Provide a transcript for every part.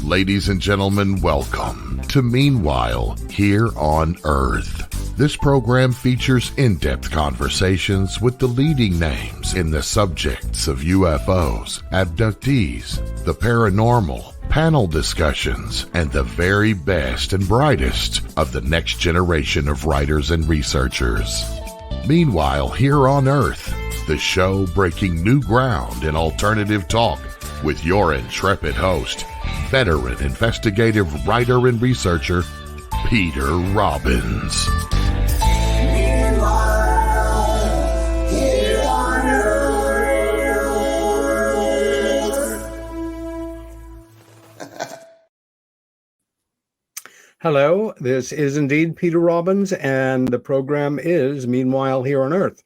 Ladies and gentlemen, welcome to Meanwhile Here on Earth. This program features in-depth conversations with the leading names in the subjects of UFOs, abductees, the paranormal, panel discussions, and the very best and brightest of the next generation of writers and researchers. Meanwhile Here on Earth, the show breaking new ground in alternative talk with your intrepid host, veteran investigative writer and researcher, Peter Robbins. Hello, this is indeed Peter Robbins, and the program is Meanwhile Here on Earth.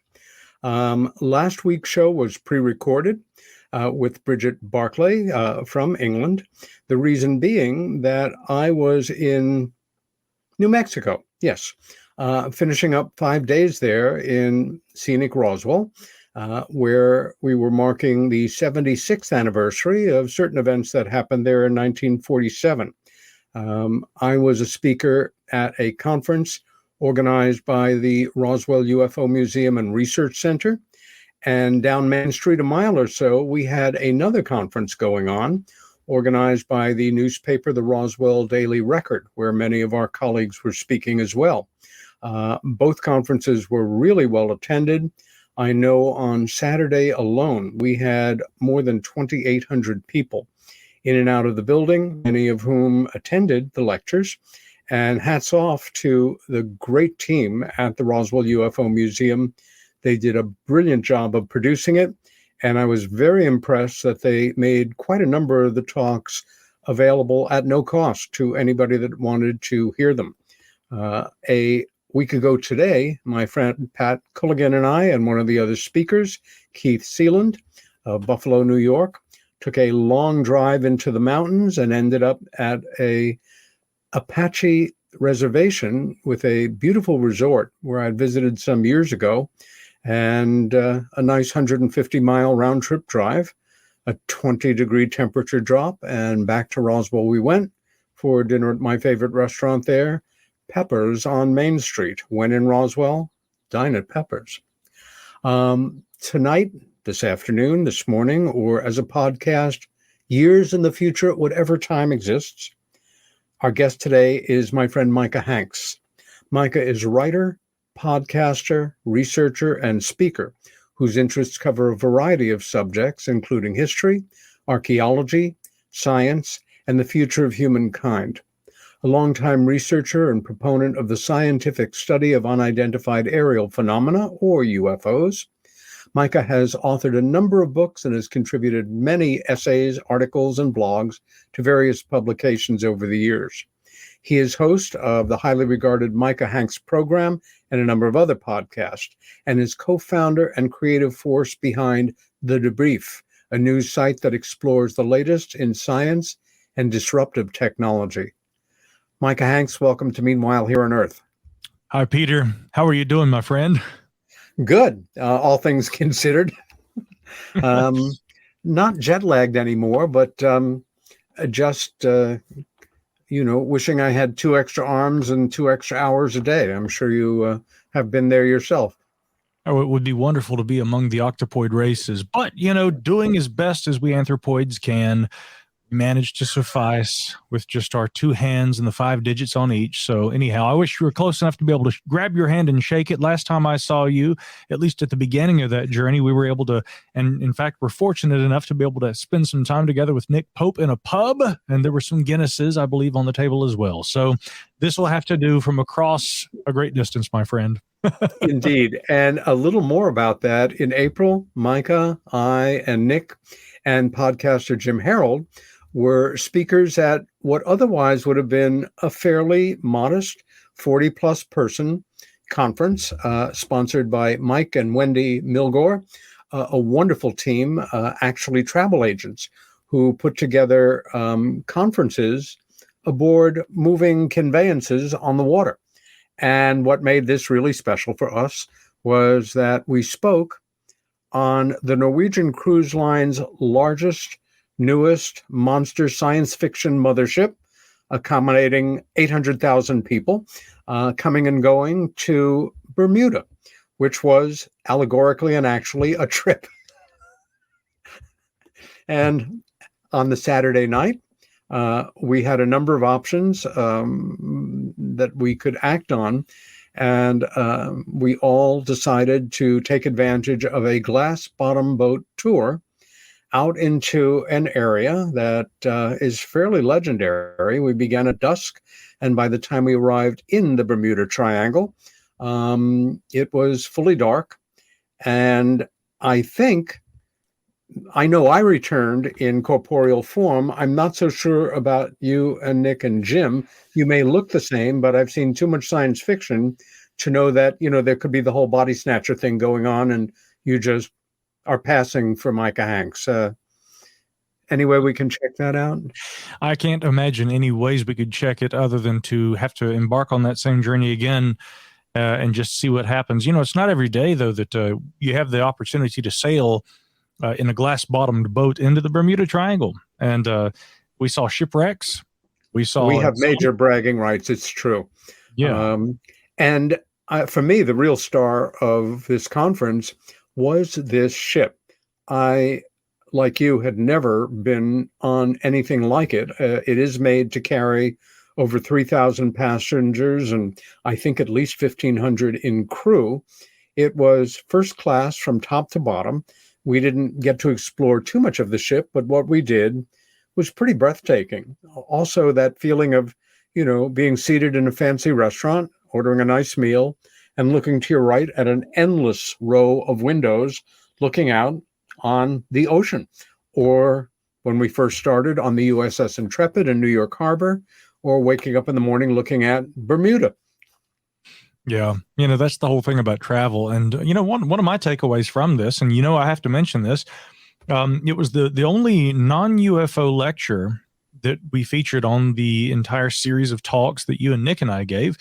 Last week's show was pre-recorded with Bridget Barclay from England. The reason being that I was in New Mexico, finishing up 5 days there in scenic Roswell, where we were marking the 76th anniversary of certain events that happened there in 1947. I was a speaker at a conference organized by the Roswell UFO Museum and Research Center. And down Main Street, a mile or so, we had another conference going on, organized by the newspaper, the Roswell Daily Record, where many of our colleagues were speaking as well. Both conferences were really well attended. I know on Saturday alone, we had more than 2,800 people in and out of the building, many of whom attended the lectures. And hats off to the great team at the Roswell UFO Museum. They did a brilliant job of producing it, and I was very impressed that they made quite a number of the talks available at no cost to anybody that wanted to hear them. A week ago today, my friend Pat Culligan and I and one of the other speakers, Keith Sealand of Buffalo, New York, took a long drive into the mountains and ended up at a Apache reservation with a beautiful resort where I'd visited some years ago, and a nice 150-mile round-trip drive, a 20-degree temperature drop, and back to Roswell we went for dinner at my favorite restaurant there, Pepper's on Main Street. When in Roswell, dine at Pepper's. Tonight, this afternoon, this morning, or as a podcast, years in the future, whatever time exists. Our guest today is my friend Micah Hanks. Micah is writer, podcaster, researcher, and speaker whose interests cover a variety of subjects, including history, archaeology, science, and the future of humankind. A longtime researcher and proponent of the scientific study of unidentified aerial phenomena, or UFOs, Micah has authored a number of books and has contributed many essays, articles, and blogs to various publications over the years. He is host of the highly regarded Micah Hanks program and a number of other podcasts, and is co-founder and creative force behind The Debrief, a news site that explores the latest in science and disruptive technology. Micah Hanks, welcome to Meanwhile Here on Earth. Hi, Peter. How are you doing, my friend? Good, all things considered. Not jet lagged anymore, but just, wishing I had 2 extra arms and 2 extra hours a day. I'm sure you have been there yourself. Oh, it would be wonderful to be among the octopoid races, but, doing as best as we anthropoids can, managed to suffice with just our 2 hands and the 5 digits on each. So anyhow, I wish you were close enough to be able to grab your hand and shake it. Last time I saw you, at least at the beginning of that journey, we were able to, and in fact, we're fortunate enough to be able to spend some time together with Nick Pope in a pub, and there were some Guinnesses, I believe, on the table as well. So this will have to do from across a great distance, my friend. Indeed. And a little more about that. In April, Micah, I, and Nick, and podcaster Jim Harold were speakers at what otherwise would have been a fairly modest 40-plus person conference sponsored by Mike and Wendy Milgore, a wonderful team, actually travel agents, who put together conferences aboard moving conveyances on the water. And what made this really special for us was that we spoke on the Norwegian Cruise Line's largest newest monster science fiction mothership, accommodating 800,000 people, coming and going to Bermuda, which was allegorically and actually a trip. And on the Saturday night, we had a number of options that we could act on. And we all decided to take advantage of a glass bottom boat tour out into an area that is fairly legendary. We began at dusk, and by the time we arrived in the Bermuda Triangle, it was fully dark. And I know I returned in corporeal form. I'm not so sure about you and Nick and Jim. You may look the same, but I've seen too much science fiction to know that, there could be the whole body snatcher thing going on and you just are passing for Micah Hanks. Any way we can check that out? I can't imagine any ways we could check it other than to have to embark on that same journey again and just see what happens. It's not every day, though, that you have the opportunity to sail in a glass-bottomed boat into the Bermuda Triangle. And we saw shipwrecks. We have major bragging rights. It's true. Yeah. And for me, the real star of this conference was this ship. I, like you, had never been on anything like it. It is made to carry over 3,000 passengers and I think at least 1,500 in crew. It was first class from top to bottom. We didn't get to explore too much of the ship, but what we did was pretty breathtaking. Also, that feeling of, being seated in a fancy restaurant, ordering a nice meal, and looking to your right at an endless row of windows looking out on the ocean. Or when we first started on the USS Intrepid in New York Harbor, or waking up in the morning looking at Bermuda. Yeah, that's the whole thing about travel. And, one of my takeaways from this, and, I have to mention this, it was the only non-UFO lecture that we featured on the entire series of talks that you and Nick and I gave,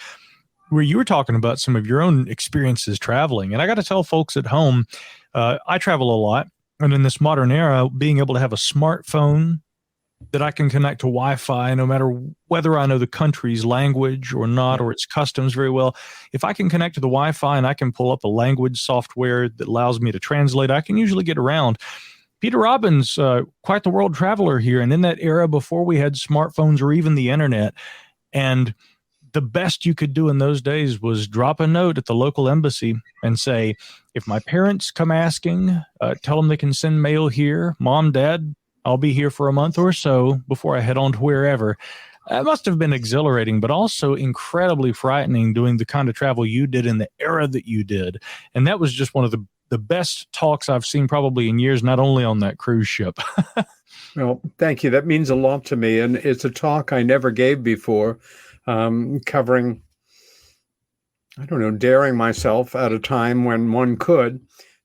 where you were talking about some of your own experiences traveling. And I got to tell folks at home, I travel a lot. And in this modern era, being able to have a smartphone that I can connect to Wi-Fi, no matter whether I know the country's language or not, or its customs very well. If I can connect to the Wi-Fi and I can pull up a language software that allows me to translate, I can usually get around. Peter Robbins, quite the world traveler here. And in that era before we had smartphones or even the internet, and the best you could do in those days was drop a note at the local embassy and say, if my parents come asking, tell them they can send mail here. Mom, Dad, I'll be here for a month or so before I head on to wherever. It must have been exhilarating, but also incredibly frightening doing the kind of travel you did in the era that you did. And that was just one of the best talks I've seen probably in years, not only on that cruise ship. Well, thank you. That means a lot to me. And it's a talk I never gave before, covering, daring myself at a time when one could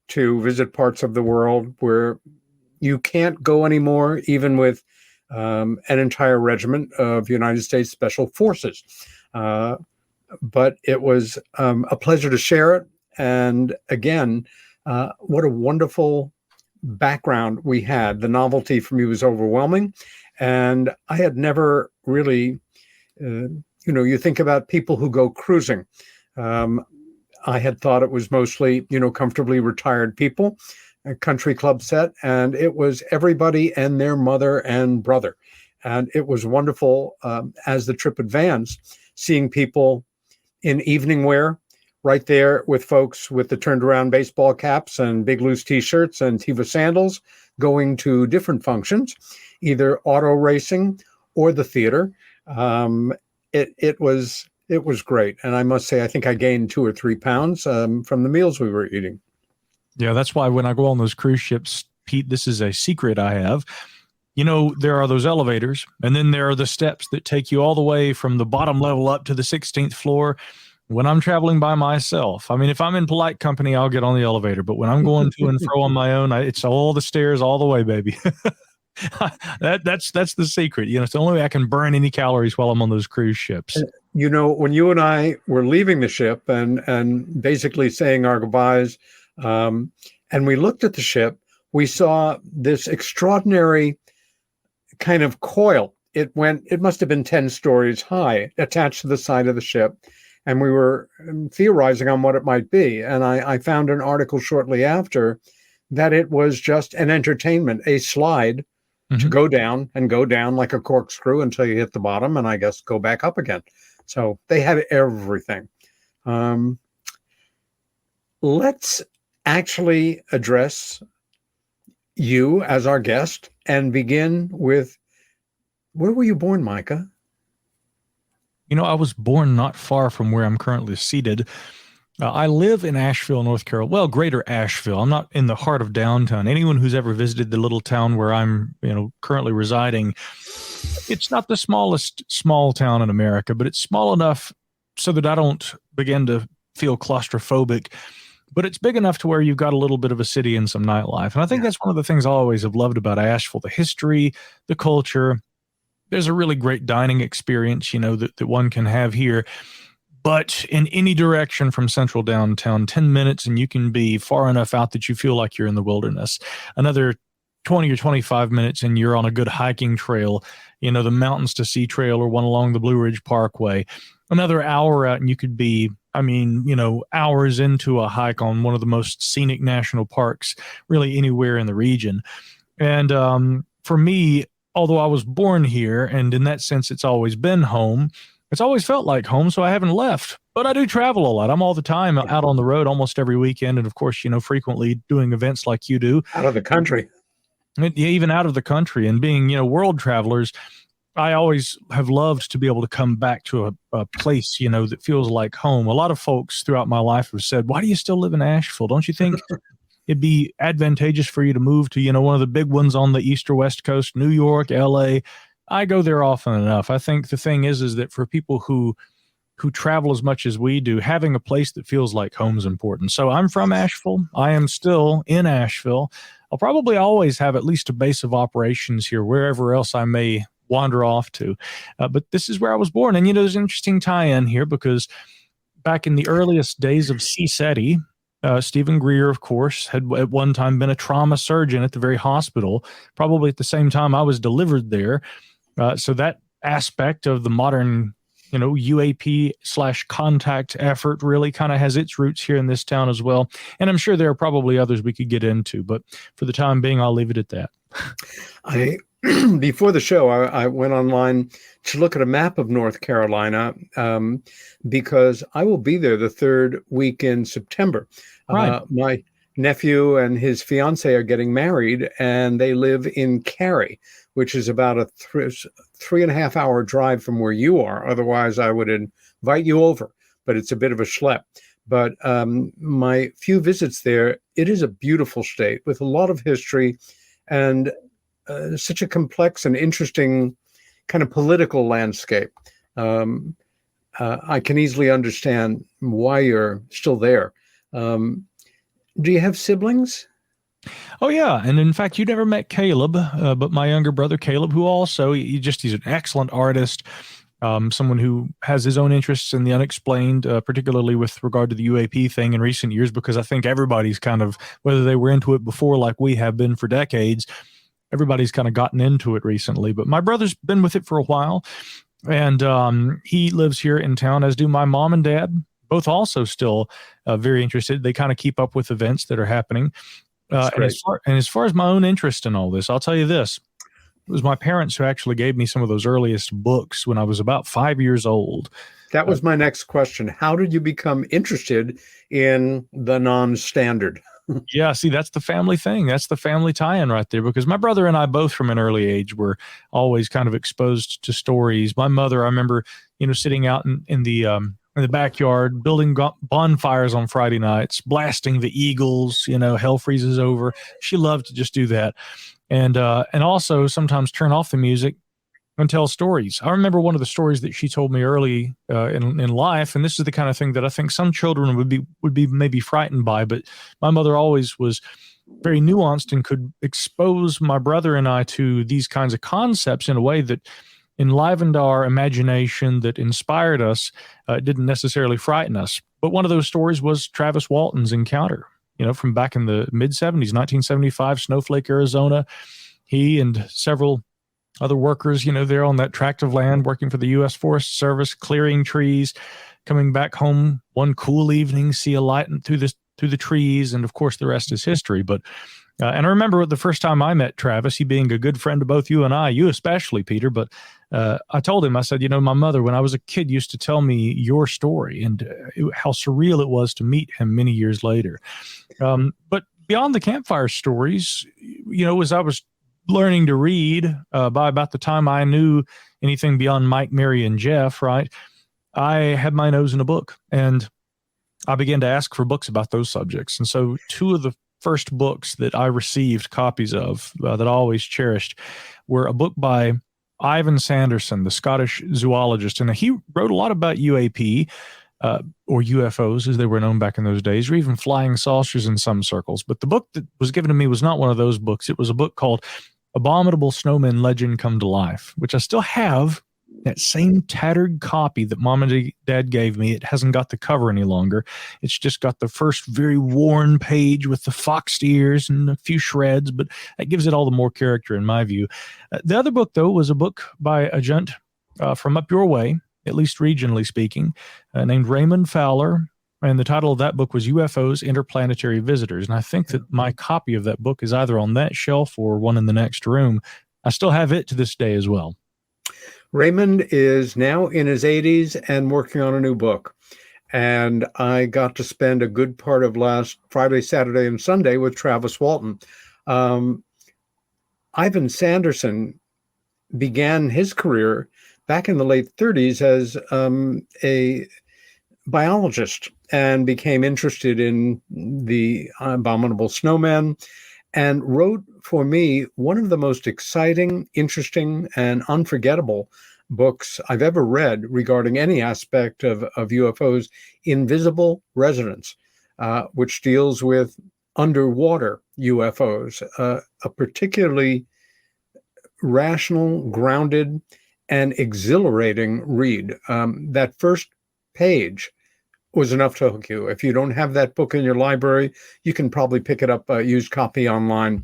to visit parts of the world where you can't go anymore, even with an entire regiment of United States Special Forces. But it was a pleasure to share it. And again, what a wonderful background we had. The novelty for me was overwhelming. And I had never really, you think about people who go cruising. I had thought it was mostly, comfortably retired people, a country club set, and it was everybody and their mother and brother. And it was wonderful as the trip advanced, seeing people in evening wear right there with folks with the turned around baseball caps and big loose t-shirts and Teva sandals going to different functions, either auto racing or the theater. It was great. And I must say, I think I gained 2 or 3 pounds from the meals we were eating. Yeah, that's why when I go on those cruise ships, Pete, this is a secret I have. There are those elevators, and then there are the steps that take you all the way from the bottom level up to the 16th floor. When I'm traveling by myself, if I'm in polite company, I'll get on the elevator. But when I'm going to and fro on my own, it's all the stairs all the way, baby. That's the secret. It's the only way I can burn any calories while I'm on those cruise ships. When you and I were leaving the ship and basically saying our goodbyes, and we looked at the ship, we saw this extraordinary kind of coil. It must have been 10 stories high, attached to the side of the ship. And we were theorizing on what it might be. And I found an article shortly after that it was just an entertainment, a slide to go down and go down like a corkscrew until you hit the bottom, and I guess go back up again. So they had everything. Let's actually address you as our guest and begin with, where were you born, Micah? I was born not far from where I'm currently seated. I live in Asheville, North Carolina. Well, greater Asheville. I'm not in the heart of downtown. Anyone who's ever visited the little town where I'm, currently residing, it's not the smallest small town in America, but it's small enough so that I don't begin to feel claustrophobic. But it's big enough to where you've got a little bit of a city and some nightlife. And I think that's one of the things I always have loved about Asheville, the history, the culture. There's a really great dining experience, that one can have here. But in any direction from central downtown, 10 minutes and you can be far enough out that you feel like you're in the wilderness. Another 20 or 25 minutes and you're on a good hiking trail, the Mountains to Sea Trail or one along the Blue Ridge Parkway. Another hour out and you could be, hours into a hike on one of the most scenic national parks, really anywhere in the region. And for me, although I was born here, and in that sense, it's always been home, it's always felt like home, so I haven't left. But I do travel a lot. I'm all the time out on the road almost every weekend. And of course, frequently doing events like you do. Out of the country. Even out of the country. And being, world travelers, I always have loved to be able to come back to a place, that feels like home. A lot of folks throughout my life have said, why do you still live in Asheville? Don't you think it'd be advantageous for you to move to, one of the big ones on the east or west coast, New York, LA? I go there often enough. I think the thing is that for people who travel as much as we do, having a place that feels like home is important. So I'm from Asheville. I am still in Asheville. I'll probably always have at least a base of operations here, wherever else I may wander off to. But this is where I was born. And, there's an interesting tie-in here because back in the earliest days of CSETI, Stephen Greer, of course, had at one time been a trauma surgeon at the very hospital, probably at the same time I was delivered there. So that aspect of the modern, UAP/contact effort really kind of has its roots here in this town as well. And I'm sure there are probably others we could get into, but for the time being, I'll leave it at that. Before the show, I went online to look at a map of North Carolina because I will be there the third week in September. Right. My nephew and his fiance are getting married, and they live in Cary, which is about a 3.5 hour drive from where you are. Otherwise, I would invite you over, but it's a bit of a schlep. But my few visits there, it is a beautiful state with a lot of history and such a complex and interesting kind of political landscape. I can easily understand why you're still there. Do you have siblings? Oh, yeah. And in fact, you never met Caleb, but my younger brother, Caleb, who also, he's an excellent artist, someone who has his own interests in the unexplained, particularly with regard to the UAP thing in recent years, because I think everybody's kind of, whether they were into it before like we have been for decades, everybody's kind of gotten into it recently. But my brother's been with it for a while, and he lives here in town, as do my mom and dad, both also still very interested. They kind of keep up with events that are happening. And as far as my own interest in all this, I'll tell you this. It was my parents who actually gave me some of those earliest books when I was about 5 years old. That was my next question. How did you become interested in the non-standard? Yeah, see, that's the family thing. That's the family tie-in right there, because my brother and I both from an early age were always kind of exposed to stories. My mother, I remember, sitting out in the backyard, building bonfires on Friday nights, blasting the Eagles, hell freezes over. She loved to just do that. And also sometimes turn off the music and tell stories. I remember one of the stories that she told me early in life, and this is the kind of thing that I think some children would be maybe frightened by, but my mother always was very nuanced and could expose my brother and I to these kinds of concepts in a way that enlivened our imagination, that inspired us. It didn't necessarily frighten us. But one of those stories was Travis Walton's encounter, from back in the mid-'70s, 1975, Snowflake, Arizona. He and several other workers, they're on that tract of land working for the U.S. Forest Service, clearing trees, coming back home one cool evening, see a light through the trees, and of course the rest is history. But and I remember the first time I met Travis, he being a good friend to both you and I, you especially, Peter. But I told him, I said, my mother, when I was a kid, used to tell me your story and how surreal it was to meet him many years later. But beyond the campfire stories, as I was learning to read, by about the time I knew anything beyond Mike, Mary, and Jeff, right, I had my nose in a book, and I began to ask for books about those subjects. And so two of the first books that I received copies of that I always cherished were a book by Ivan Sanderson, the Scottish zoologist. And he wrote a lot about UAP, or UFOs as they were known back in those days, or even flying saucers in some circles. But the book that was given to me was not one of those books. It was a book called Abominable Snowmen Legend Come to Life, which I still have. That same tattered copy that Mom and Dad gave me. It hasn't got the cover any longer. It's just got the first very worn page with the foxed ears and a few shreds, but that gives it all the more character in my view. The other book, though, was a book by a gent from up your way, at least regionally speaking, named Raymond Fowler. And the title of that book was UFOs, Interplanetary Visitors. And I think that my copy of that book is either on that shelf or one in the next room. I still have it to this day as well. Raymond is now in his 80s and working on a new book. And I got to spend a good part of last Friday, Saturday, and Sunday with Travis Walton. Ivan Sanderson began his career back in the late 30s as a biologist and became interested in the abominable snowman, and wrote for me one of the most exciting, interesting, and unforgettable books I've ever read regarding any aspect of UFOs, Invisible Residence, which deals with underwater UFOs, a particularly rational, grounded, and exhilarating read. That first page was enough to hook you. If you don't have that book in your library, you can probably pick it up, used copy online,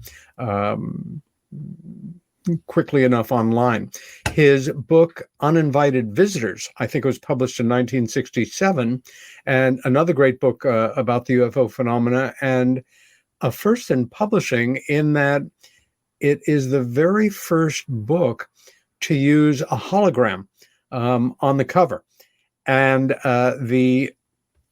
quickly enough online. His book, Uninvited Visitors, I think was published in 1967, and another great book about the UFO phenomena, and a first in publishing in that it is the very first book to use a hologram on the cover. And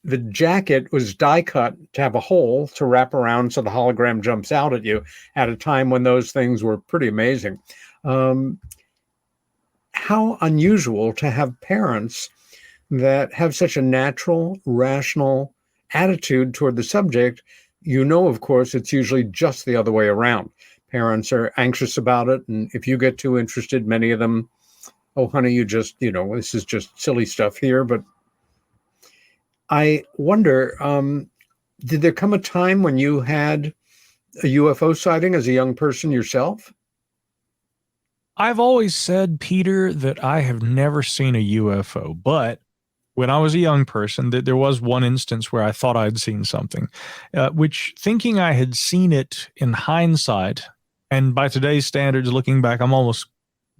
the jacket was die cut to have a hole to wrap around so the hologram jumps out at you at a time when those things were pretty amazing. How unusual to have parents that have such a natural, rational attitude toward the subject. Of course, it's usually just the other way around. Parents are anxious about it, and if you get too interested, many of them, oh, honey, you just, this is just silly stuff here. But I wonder, did there come a time when you had a UFO sighting as a young person yourself? I've always said, Peter, that I have never seen a UFO, but when I was a young person, there was one instance where I thought I'd seen something, which, thinking I had seen it in hindsight, and by today's standards, looking back, I'm almost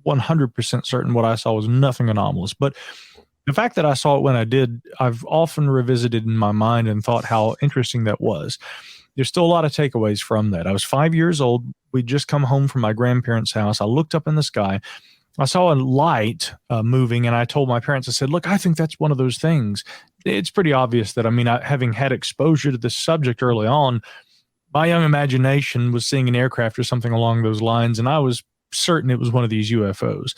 100% certain what I saw was nothing anomalous. But the fact that I saw it when I did, I've often revisited in my mind and thought how interesting that was. There's still a lot of takeaways from that. I was 5 years old. We'd just come home from my grandparents' house. I looked up in the sky. I saw a light moving, and I told my parents, I said, look, I think that's one of those things. It's pretty obvious that, having had exposure to this subject early on, my young imagination was seeing an aircraft or something along those lines, and I was certain it was one of these UFOs.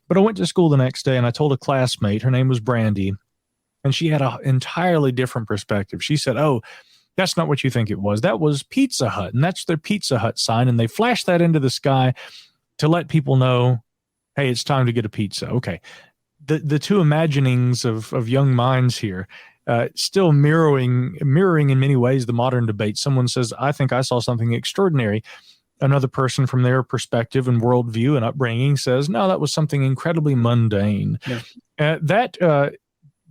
But I went to school the next day, and I told a classmate, her name was Brandy, and she had an entirely different perspective. She said, oh, that's not what you think it was. That was Pizza Hut, and that's their Pizza Hut sign, and they flashed that into the sky to let people know, hey, it's time to get a pizza. Okay. The two imaginings of young minds here, still mirroring in many ways the modern debate. Someone says, I think I saw something extraordinary. Another person from their perspective and worldview and upbringing says, no, that was something incredibly mundane. Yeah. That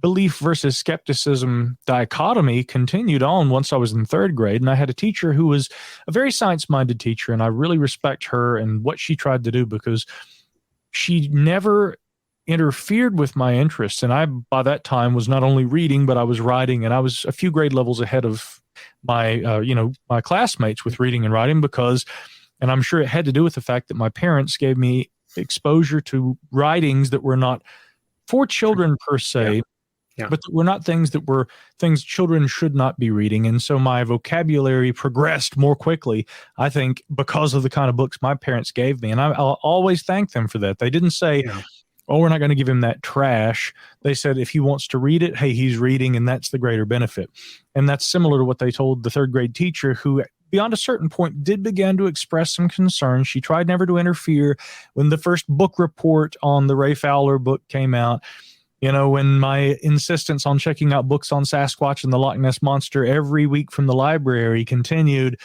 belief versus skepticism dichotomy continued on once I was in third grade. And I had a teacher who was a very science-minded teacher, and I really respect her and what she tried to do, because she never interfered with my interests. And I, by that time, was not only reading, but I was writing, and I was a few grade levels ahead of my, my classmates with reading and writing and I'm sure it had to do with the fact that my parents gave me exposure to writings that were not for children per se, but that were not things that were things children should not be reading. And so my vocabulary progressed more quickly, I think, because of the kind of books my parents gave me. And I'll always thank them for that. They didn't say, oh, we're not going to give him that trash. They said, if he wants to read it, hey, he's reading, and that's the greater benefit. And that's similar to what they told the third grade teacher, who beyond a certain point did begin to express some concern. She tried never to interfere. When the first book report on the Ray Fowler book came out, when my insistence on checking out books on Sasquatch and the Loch Ness Monster every week from the library continued,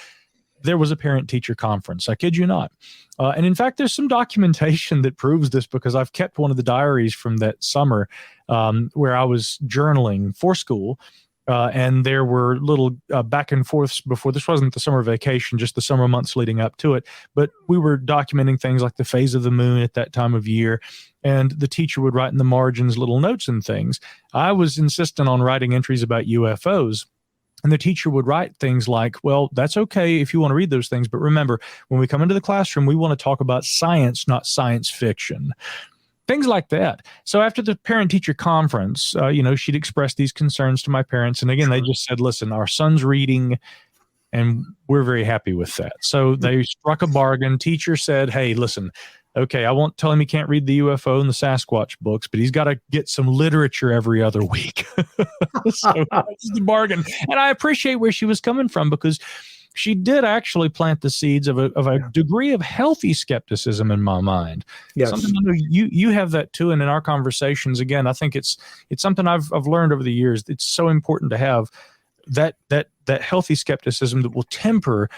there was a parent-teacher conference. I kid you not. And in fact, there's some documentation that proves this, because I've kept one of the diaries from that summer where I was journaling for school. And there were little back and forths before. This wasn't the summer vacation, just the summer months leading up to it. But we were documenting things like the phase of the moon at that time of year. And the teacher would write in the margins little notes and things. I was insistent on writing entries about UFOs. And the teacher would write things like, well, that's okay if you want to read those things, but remember, when we come into the classroom, we want to talk about science, not science fiction. Things like that. So after the parent-teacher conference, she'd expressed these concerns to my parents. And again, they just said, listen, our son's reading, and we're very happy with that. So they struck a bargain. Teacher said, hey, listen, okay, I won't tell him he can't read the UFO and the Sasquatch books, but he's got to get some literature every other week. So that's the bargain. And I appreciate where she was coming from, because she did actually plant the seeds of a degree of healthy skepticism in my mind. Yes. Something you have that too. And in our conversations, again, I think it's something I've learned over the years. It's so important to have that healthy skepticism that will temper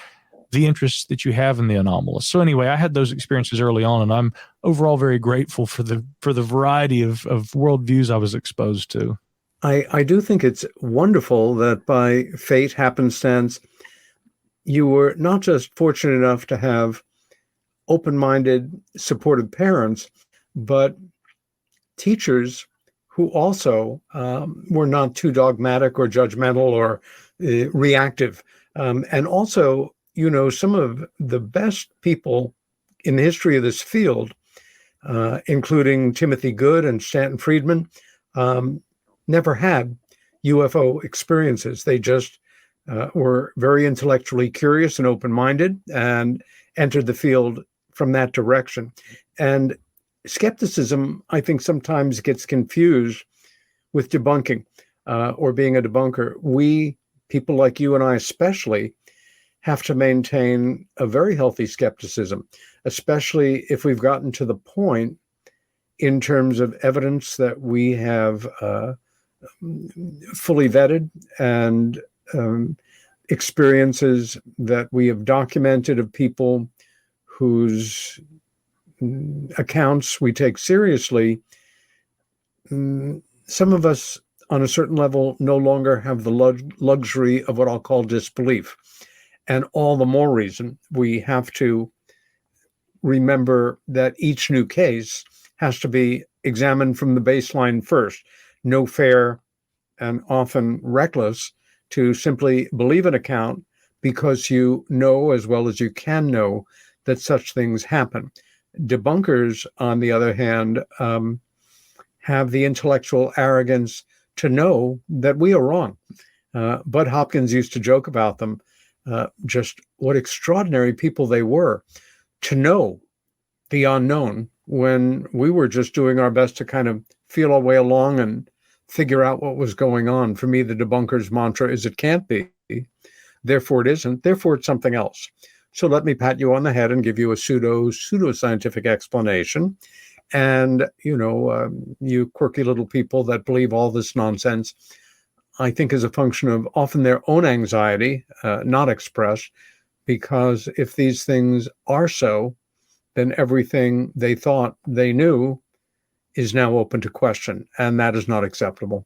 the interests that you have in the anomalous. So anyway, I had those experiences early on, and I'm overall very grateful for the variety of worldviews I was exposed to. I do think it's wonderful that by fate, happenstance, you were not just fortunate enough to have open-minded, supportive parents, but teachers who also were not too dogmatic or judgmental or reactive. And also, some of the best people in the history of this field, including Timothy Good and Stanton Friedman, never had UFO experiences. They just were very intellectually curious and open-minded and entered the field from that direction. And skepticism, I think, sometimes gets confused with debunking or being a debunker. We, people like you and I especially, have to maintain a very healthy skepticism, especially if we've gotten to the point in terms of evidence that we have fully vetted and experiences that we have documented of people whose accounts we take seriously. Some of us, on a certain level, no longer have the luxury of what I'll call disbelief. And all the more reason we have to remember that each new case has to be examined from the baseline first. No fair and often reckless to simply believe an account because you know as well as you can know that such things happen. Debunkers, on the other hand, have the intellectual arrogance to know that we are wrong. Bud Hopkins used to joke about them, just what extraordinary people they were to know the unknown when we were just doing our best to kind of feel our way along and figure out what was going on. For me, the debunker's mantra is it can't be, therefore it isn't, therefore it's something else. So let me pat you on the head and give you a pseudo-scientific explanation. And, you quirky little people that believe all this nonsense, I think is a function of often their own anxiety, not expressed, because if these things are so, then everything they thought they knew is now open to question, and that is not acceptable.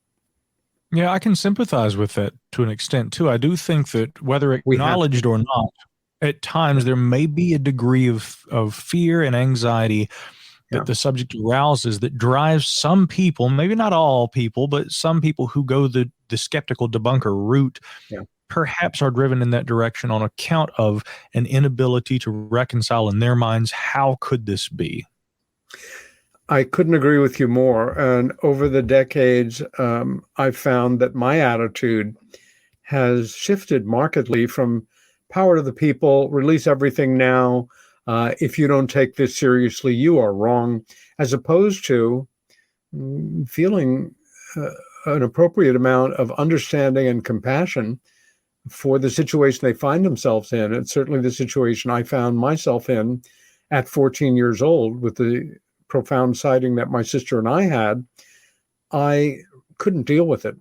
Yeah, I can sympathize with that to an extent, too. I do think that whether acknowledged or not, at times there may be a degree of fear and anxiety that the subject arouses that drives some people, maybe not all people, but some people who go the skeptical debunker route, perhaps are driven in that direction on account of an inability to reconcile in their minds, how could this be? I couldn't agree with you more. And over the decades, I've found that my attitude has shifted markedly from power to the people, release everything now. If you don't take this seriously, you are wrong, as opposed to feeling an appropriate amount of understanding and compassion for the situation they find themselves in. It's certainly the situation I found myself in at 14 years old with the profound sighting that my sister and I had. I couldn't deal with it.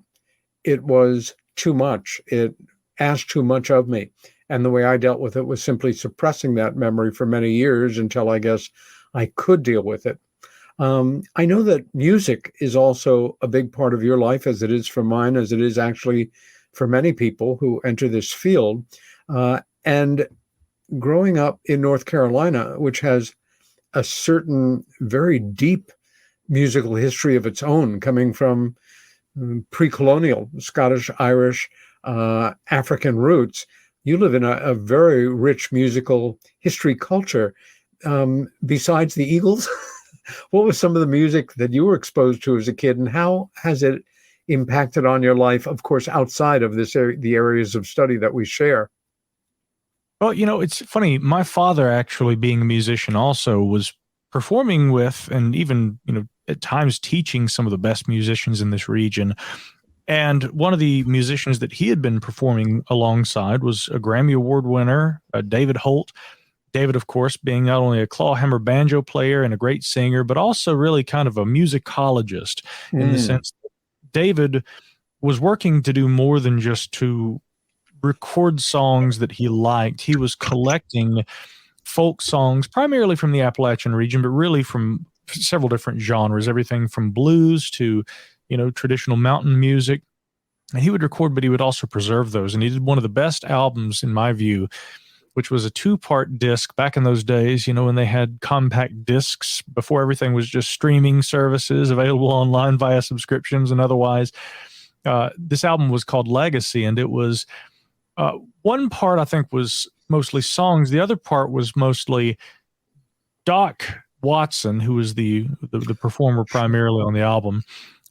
It was too much. It asked too much of me. And the way I dealt with it was simply suppressing that memory for many years until I guess I could deal with it. I know that music is also a big part of your life, as it is for mine, as it is actually for many people who enter this field. And growing up in North Carolina, which has a certain very deep musical history of its own, coming from pre-colonial Scottish, Irish, African roots, you live in a very rich musical history culture. Besides the Eagles, what was some of the music that you were exposed to as a kid, and how has it impacted on your life, of course, outside of this the areas of study that we share? Well, it's funny. My father, actually being a musician also, was performing with, and even, at times teaching some of the best musicians in this region. And one of the musicians that he had been performing alongside was a Grammy Award winner, David Holt. David, of course, being not only a clawhammer banjo player and a great singer, but also really kind of a musicologist in the sense that David was working to do more than just to record songs that he liked. He was collecting folk songs, primarily from the Appalachian region, but really from several different genres, everything from blues to, traditional mountain music. And he would record, but he would also preserve those. And he did one of the best albums, in my view, which was a 2-part disc back in those days, when they had compact discs before everything was just streaming services available online via subscriptions and otherwise. This album was called Legacy, and it was one part, I think, was mostly songs. The other part was mostly Doc Watson, who was the performer primarily on the album,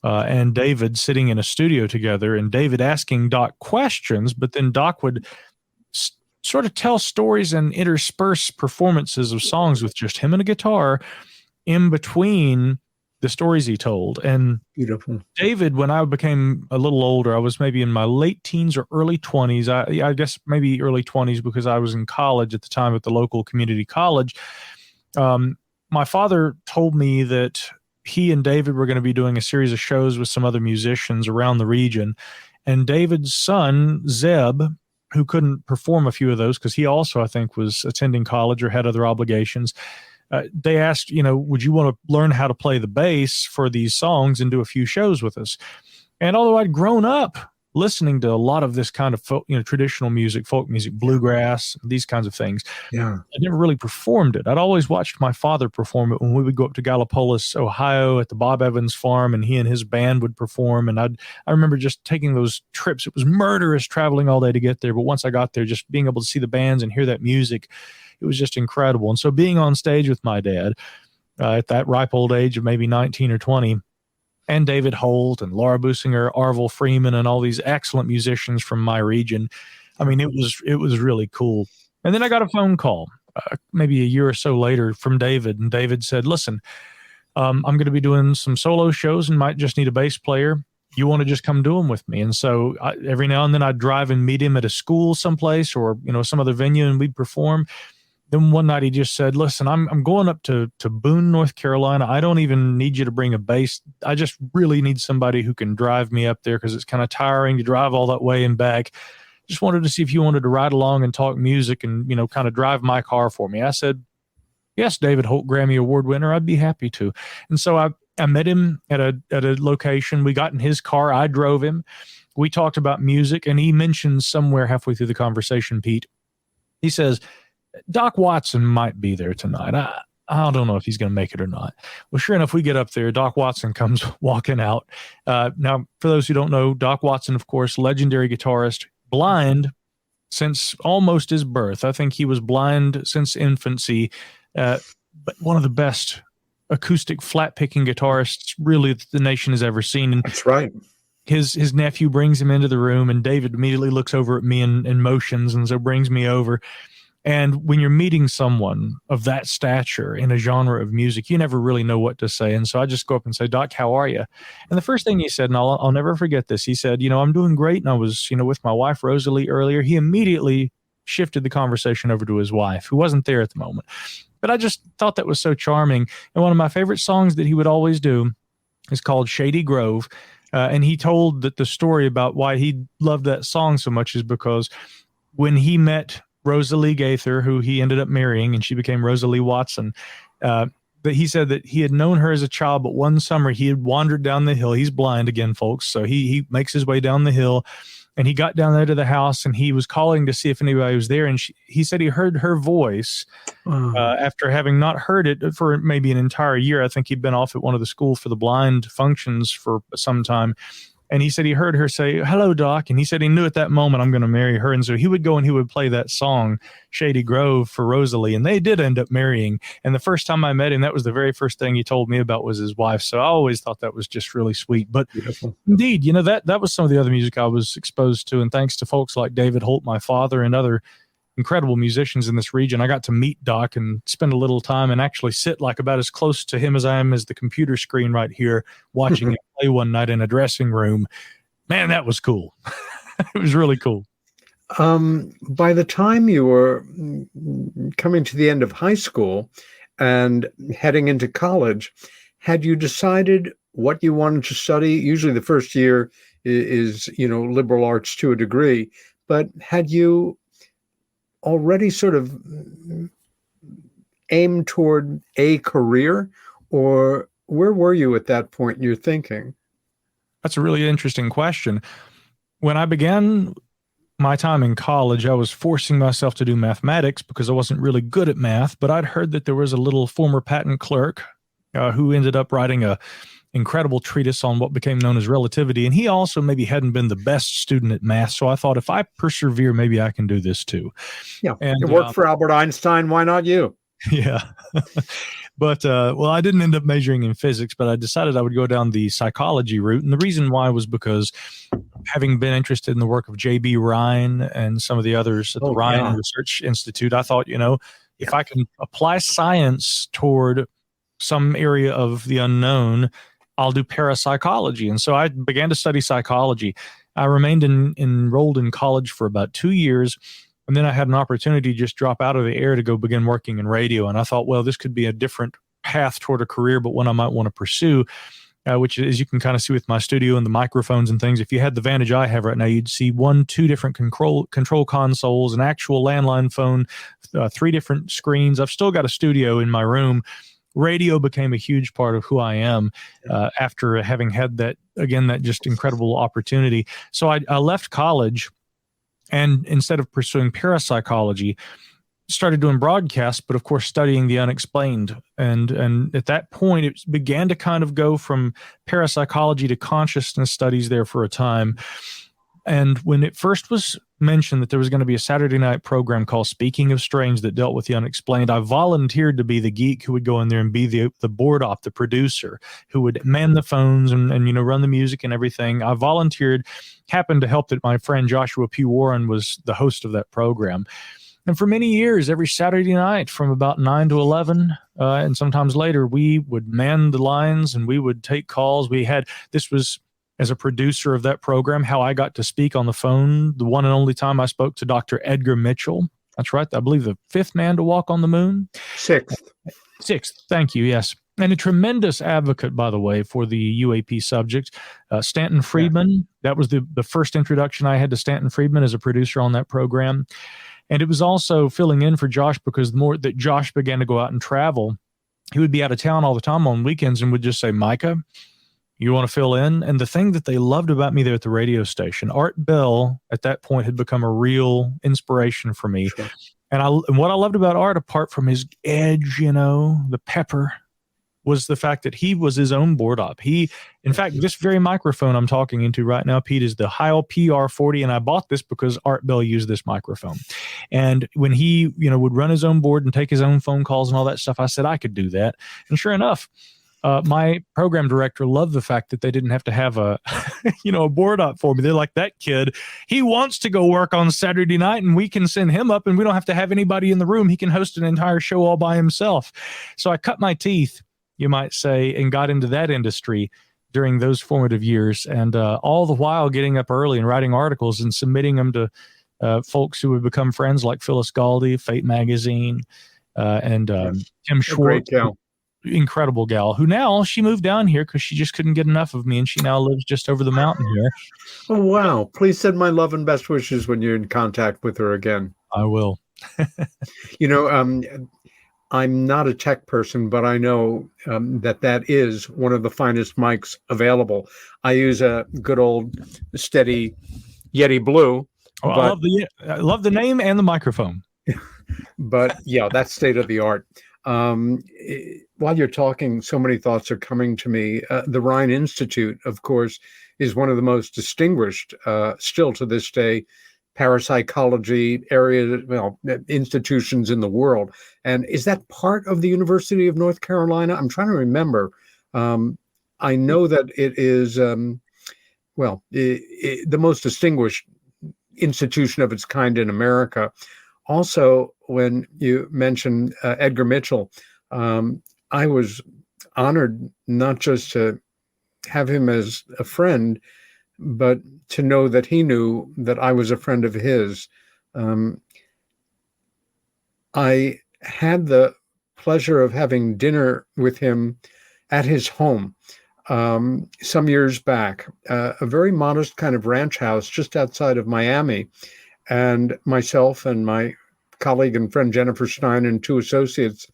and David sitting in a studio together, and David asking Doc questions, but then Doc would sort of tell stories and intersperse performances of songs with just him and a guitar in between the stories he told. And beautiful. David, when I became a little older, I was maybe in my late teens or early 20s. I guess maybe early 20s, because I was in college at the time at the local community college. My father told me that he and David were going to be doing a series of shows with some other musicians around the region. And David's son, Zeb, who couldn't perform a few of those because he also, I think, was attending college or had other obligations, they asked, would you want to learn how to play the bass for these songs and do a few shows with us? And although I'd grown up listening to a lot of this kind of traditional music, folk music, bluegrass, these kinds of things, I never really performed it. I'd always watched my father perform it when we would go up to Gallipolis, Ohio at the Bob Evans farm, and he and his band would perform. And I remember just taking those trips. It was murderous traveling all day to get there. But once I got there, just being able to see the bands and hear that music, it was just incredible. And so being on stage with my dad at that ripe old age of maybe 19 or 20, and David Holt and Laura Businger, Arvil Freeman, and all these excellent musicians from my region. I mean, it was really cool. And then I got a phone call maybe a year or so later from David, and David said, listen, I'm going to be doing some solo shows and might just need a bass player. You want to just come do them with me? And so every now and then I'd drive and meet him at a school someplace or, some other venue, and we'd perform. Then one night he just said, listen, I'm going up to Boone, North Carolina. I don't even need you to bring a bass. I just really need somebody who can drive me up there because it's kind of tiring to drive all that way and back. Just wanted to see if you wanted to ride along and talk music and, kind of drive my car for me. I said, yes, David Holt, Grammy Award winner, I'd be happy to. And so I met him at a location. We got in his car. I drove him. We talked about music, and he mentioned somewhere halfway through the conversation, Pete, he says, Doc Watson might be there tonight. I don't know if he's going to make it or not. Well, sure enough, we get up there. Doc Watson comes walking out. Now, for those who don't know, Doc Watson, of course, legendary guitarist, blind since almost his birth. I think he was blind since infancy, but one of the best acoustic flat-picking guitarists really the nation has ever seen. And that's right. His nephew brings him into the room, and David immediately looks over at me and motions, and so brings me over. And when you're meeting someone of that stature in a genre of music, you never really know what to say. And so I just go up and say, Doc, how are you? And the first thing he said, and I'll never forget this, he said, I'm doing great. And I was, with my wife, Rosalie, earlier. He immediately shifted the conversation over to his wife, who wasn't there at the moment. But I just thought that was so charming. And one of my favorite songs that he would always do is called Shady Grove. And he told that the story about why he loved that song so much is because when he met Rosalie Gaither, who he ended up marrying, and she became Rosalie Watson. But he said that he had known her as a child, but one summer he had wandered down the hill. He's blind again, folks. So he makes his way down the hill, and he got down there to the house, and he was calling to see if anybody was there. And he said he heard her voice after having not heard it for maybe an entire year. I think he'd been off at one of the school for the blind functions for some time. And he said he heard her say, "Hello, Doc." And he said he knew at that moment, I'm going to marry her. And so he would go and he would play that song, Shady Grove, for Rosalie. And they did end up marrying. And the first time I met him, that was the very first thing he told me about was his wife. So I always thought that was just really sweet. But beautiful. Indeed, that was some of the other music I was exposed to. And thanks to folks like David Holt, my father, and other incredible musicians in this region, I got to meet Doc and spend a little time and actually sit like about as close to him as I am as the computer screen right here, watching him play one night in a dressing room. Man, that was cool. It was really cool. By the time you were coming to the end of high school and heading into college, had you decided what you wanted to study? Usually the first year is liberal arts to a degree, but had you already sort of aimed toward a career, or where were you at that point in your thinking? That's a really interesting question. When I began my time in college, I was forcing myself to do mathematics because I wasn't really good at math, but I'd heard that there was a little former patent clerk who ended up writing a incredible treatise on what became known as relativity. And he also maybe hadn't been the best student at math. So I thought, if I persevere, maybe I can do this too. Yeah. And it worked for Albert Einstein. Why not you? Yeah. But, I didn't end up majoring in physics, but I decided I would go down the psychology route. And the reason why was because having been interested in the work of J.B. Rhine and some of the others at the Rhine Research Institute, I thought, if I can apply science toward some area of the unknown, I'll do parapsychology. And so I began to study psychology. I remained enrolled in college for about 2 years. And then I had an opportunity to just drop out of the air to go begin working in radio. And I thought, well, this could be a different path toward a career, but one I might want to pursue, which is, you can kind of see with my studio and the microphones and things. If you had the vantage I have right now, you'd see 2 different control consoles, an actual landline phone, 3 different screens. I've still got a studio in my room. Radio became a huge part of who I am after having had that just incredible opportunity. So I left college, and instead of pursuing parapsychology, started doing broadcasts, but of course studying the unexplained. And at that point, it began to kind of go from parapsychology to consciousness studies there for a time. And when it first was mentioned that there was going to be a Saturday night program called Speaking of Strange that dealt with the unexplained, I volunteered to be the geek who would go in there and be the board op, the producer, who would man the phones and run the music and everything. I volunteered, happened to help that my friend Joshua P. Warren was the host of that program. And for many years, every Saturday night from about 9 to 11, and sometimes later, we would man the lines and we would take calls. This was, as a producer of that program, how I got to speak on the phone, the one and only time I spoke to Dr. Edgar Mitchell. That's right. I believe the 5th man to walk on the moon. 6th. 6th. Thank you. Yes. And a tremendous advocate, by the way, for the UAP subject. Stanton Friedman. That was the first introduction I had to Stanton Friedman as a producer on that program. And it was also filling in for Josh, because the more that Josh began to go out and travel, he would be out of town all the time on weekends and would just say, "Micah, you want to fill in?" And the thing that they loved about me there at the radio station, Art Bell at that point had become a real inspiration for me. Sure. And what I loved about Art, apart from his edge, the pepper, was the fact that he was his own board op. In fact, this very microphone I'm talking into right now, Pete, is the Heil PR40, and I bought this because Art Bell used this microphone. And when he, would run his own board and take his own phone calls and all that stuff, I said I could do that. And sure enough, my program director loved the fact that they didn't have to have a board op for me. They're like, that kid, he wants to go work on Saturday night, and we can send him up, and we don't have to have anybody in the room. He can host an entire show all by himself. So I cut my teeth, you might say, and got into that industry during those formative years. And all the while getting up early and writing articles and submitting them to folks who would become friends like Phyllis Galdi, Fate Magazine, and Tim Schwartz. Incredible gal who now she moved down here because she just couldn't get enough of me, and she now lives just over the mountain here. Oh, wow. Please send my love and best wishes when you're in contact with her again. I will. I'm not a tech person, but I know that is one of the finest mics available. I use a good old steady Yeti Blue. Oh, I love the name and the microphone. But yeah, that's state of the art. While you're talking, so many thoughts are coming to me. The Rhine Institute, of course, is one of the most distinguished, still to this day, parapsychology institutions in the world. And is that part of the University of North Carolina? I'm trying to remember. I know that it is, the most distinguished institution of its kind in America. Also, when you mentioned Edgar Mitchell, I was honored not just to have him as a friend, but to know that he knew that I was a friend of his. I had the pleasure of having dinner with him at his home some years back, a very modest kind of ranch house just outside of Miami. And myself and my colleague and friend Jennifer Stein and two associates,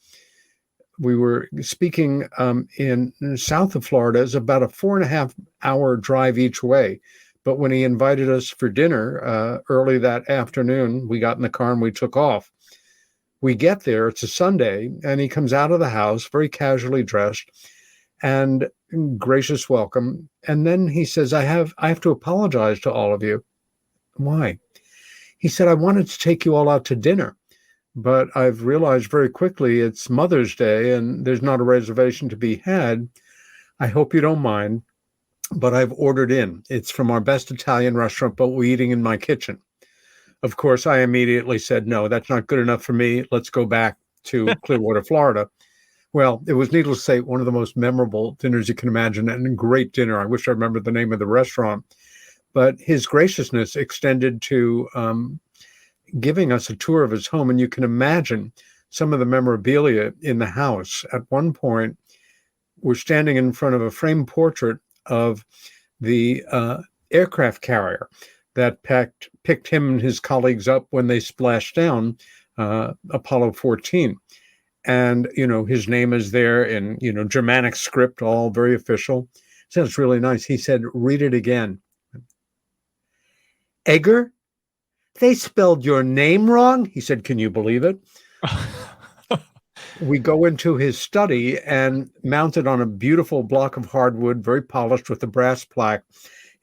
we were speaking in south of Florida. It's about a 4.5-hour drive each way. But when he invited us for dinner early that afternoon, we got in the car and we took off. We get there, it's a Sunday, and he comes out of the house very casually dressed and gracious welcome. And then he says, I have to apologize to all of you. Why? He said, I wanted to take you all out to dinner, but I've realized very quickly it's Mother's Day and there's not a reservation to be had. I hope you don't mind, but I've ordered in. It's from our best Italian restaurant, but we're eating in my kitchen. Of course, I immediately said, no, that's not good enough for me. Let's go back to Clearwater, Florida. Well, it was needless to say, one of the most memorable dinners you can imagine, and a great dinner. I wish I remembered the name of the restaurant. But his graciousness extended to giving us a tour of his home. And you can imagine some of the memorabilia in the house. At one point, we're standing in front of a framed portrait of the aircraft carrier that picked him and his colleagues up when they splashed down Apollo 14. And, his name is there in, Germanic script, all very official. So it's really nice. He said, read it again. Edgar, they spelled your name wrong. He said, can you believe it? We go into his study, and mounted on a beautiful block of hardwood, very polished with a brass plaque,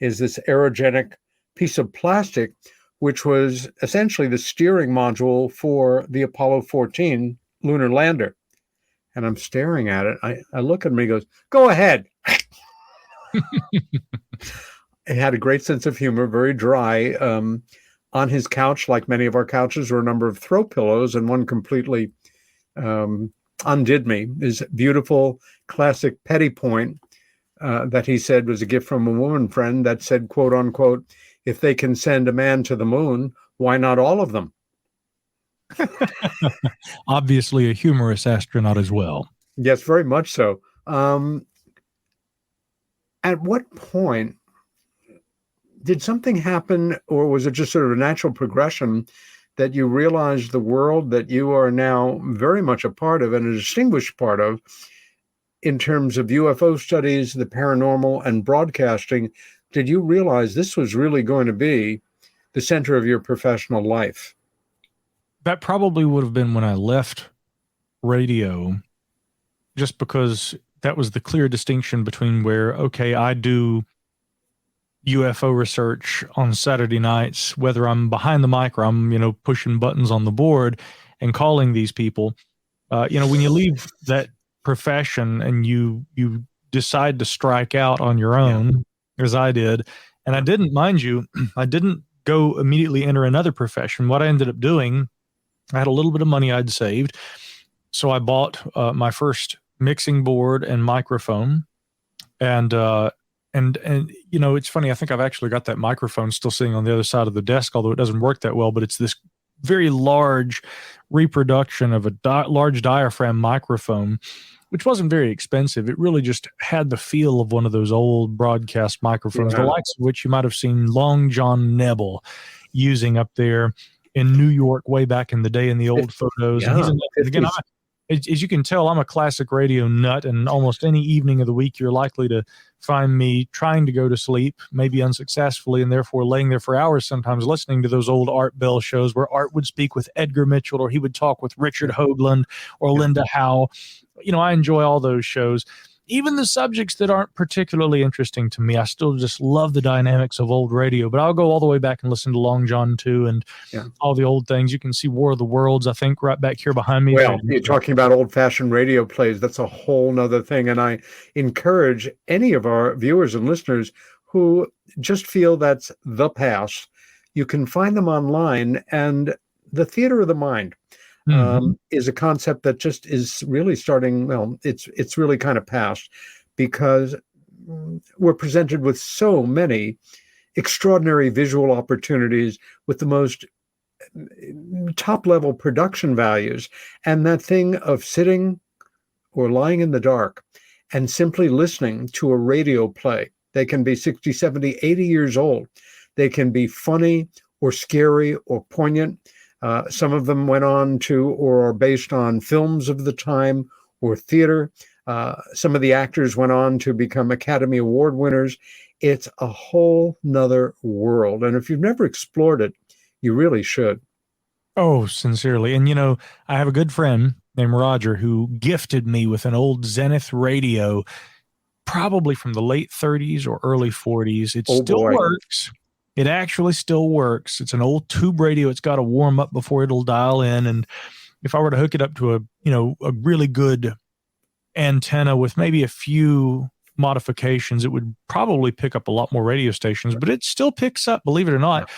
is this aerogenic piece of plastic, which was essentially the steering module for the Apollo 14 lunar lander. And I'm staring at it. I look at him and he goes, go ahead. He had a great sense of humor, very dry. On his couch, like many of our couches, were a number of throw pillows, and one completely undid me. His beautiful classic petty point that he said was a gift from a woman friend that said, quote unquote, if they can send a man to the moon, why not all of them? Obviously a humorous astronaut as well. Yes, very much so. At what point did something happen, or was it just sort of a natural progression that you realized the world that you are now very much a part of and a distinguished part of in terms of UFO studies, the paranormal, and broadcasting? Did you realize this was really going to be the center of your professional life? that probably would have been when I left radio, just because that was the clear distinction between where, okay, I do UFO research on Saturday nights, whether I'm behind the mic or I'm, pushing buttons on the board and calling these people. When you leave that profession and you decide to strike out on your own, as I did, and I didn't, mind you, I didn't go immediately enter another profession. What I ended up doing, I had a little bit of money I'd saved, so I bought my first mixing board and microphone, and it's funny. I think I've actually got that microphone still sitting on the other side of the desk, although it doesn't work that well. But it's this very large reproduction of a large diaphragm microphone, which wasn't very expensive. It really just had the feel of one of those old broadcast microphones, the likes of which you might have seen Long John Nebel using up there in New York way back in the day in the old photos. Yeah, and again, as you can tell, I'm a classic radio nut, and almost any evening of the week, you're likely to find me trying to go to sleep, maybe unsuccessfully, and therefore laying there for hours sometimes listening to those old Art Bell shows where Art would speak with Edgar Mitchell, or he would talk with Richard Hoagland or Linda Howe. I enjoy all those shows. Even the subjects that aren't particularly interesting to me, I still just love the dynamics of old radio. But I'll go all the way back and listen to Long John too, and all the old things. You can see War of the Worlds, I think, right back here behind me. Well, you're talking about old-fashioned radio plays. That's a whole nother thing. And I encourage any of our viewers and listeners who just feel that's the past, you can find them online. And the theater of the mind is a concept that just is really starting. Well, it's really kind of past, because we're presented with so many extraordinary visual opportunities with the most top-level production values. And that thing of sitting or lying in the dark and simply listening to a radio play. They can be 60, 70, 80 years old. They can be funny or scary or poignant. Some of them went on to or are based on films of the time or theater. Some of the actors went on to become Academy Award winners. It's a whole nother world. And if you've never explored it, you really should. Oh, sincerely. And, I have a good friend named Roger who gifted me with an old Zenith radio, probably from the late 30s or early 40s. It still works. It actually still works. It's an old tube radio. It's got to warm up before it'll dial in. And if I were to hook it up to a really good antenna with maybe a few modifications, it would probably pick up a lot more radio stations, but it still picks up, believe it or not,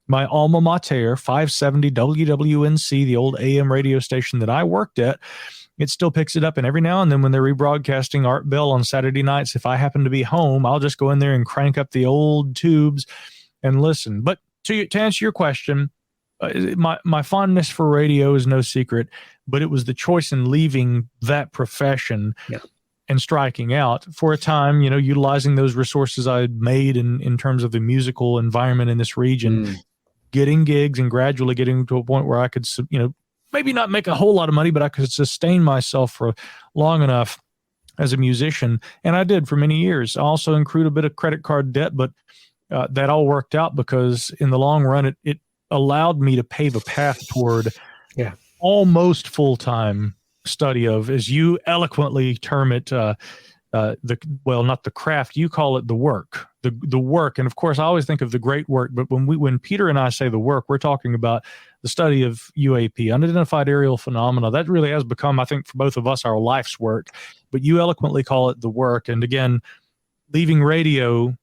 my alma mater, 570 WWNC, the old AM radio station that I worked at. It still picks it up, and every now and then when they're rebroadcasting Art Bell on Saturday nights, if I happen to be home, I'll just go in there and crank up the old tubes and listen. But to answer your question, my fondness for radio is no secret, but it was the choice in leaving that profession and striking out for a time, utilizing those resources I had made in terms of the musical environment in this region, getting gigs and gradually getting to a point where I could, maybe not make a whole lot of money, but I could sustain myself for long enough as a musician. And I did for many years. I also accrued a bit of credit card debt, but that all worked out because in the long run, it allowed me to pave a path toward almost full-time study of, as you eloquently term it, not the craft, you call it the work, the work. And of course, I always think of the great work, but when Peter and I say the work, we're talking about the study of UAP, unidentified aerial phenomena. That really has become, I think, for both of us, our life's work, but you eloquently call it the work. And again, leaving radio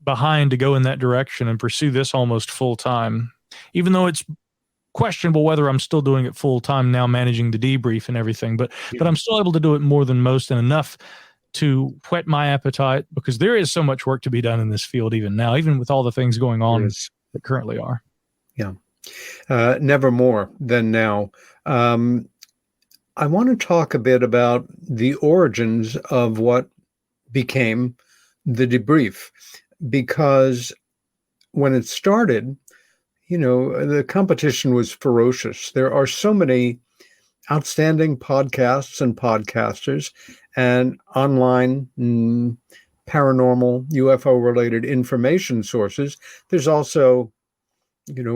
behind to go in that direction and pursue this almost full time, even though it's questionable whether I'm still doing it full time now, managing the debrief and everything, but I'm still able to do it more than most and enough to whet my appetite, because there is so much work to be done in this field even now, even with all the things going on that currently are. Never more than now. I want to talk a bit about the origins of what became the debrief, because when it started, the competition was ferocious. There are so many outstanding podcasts and podcasters and online paranormal UFO related information sources. There's also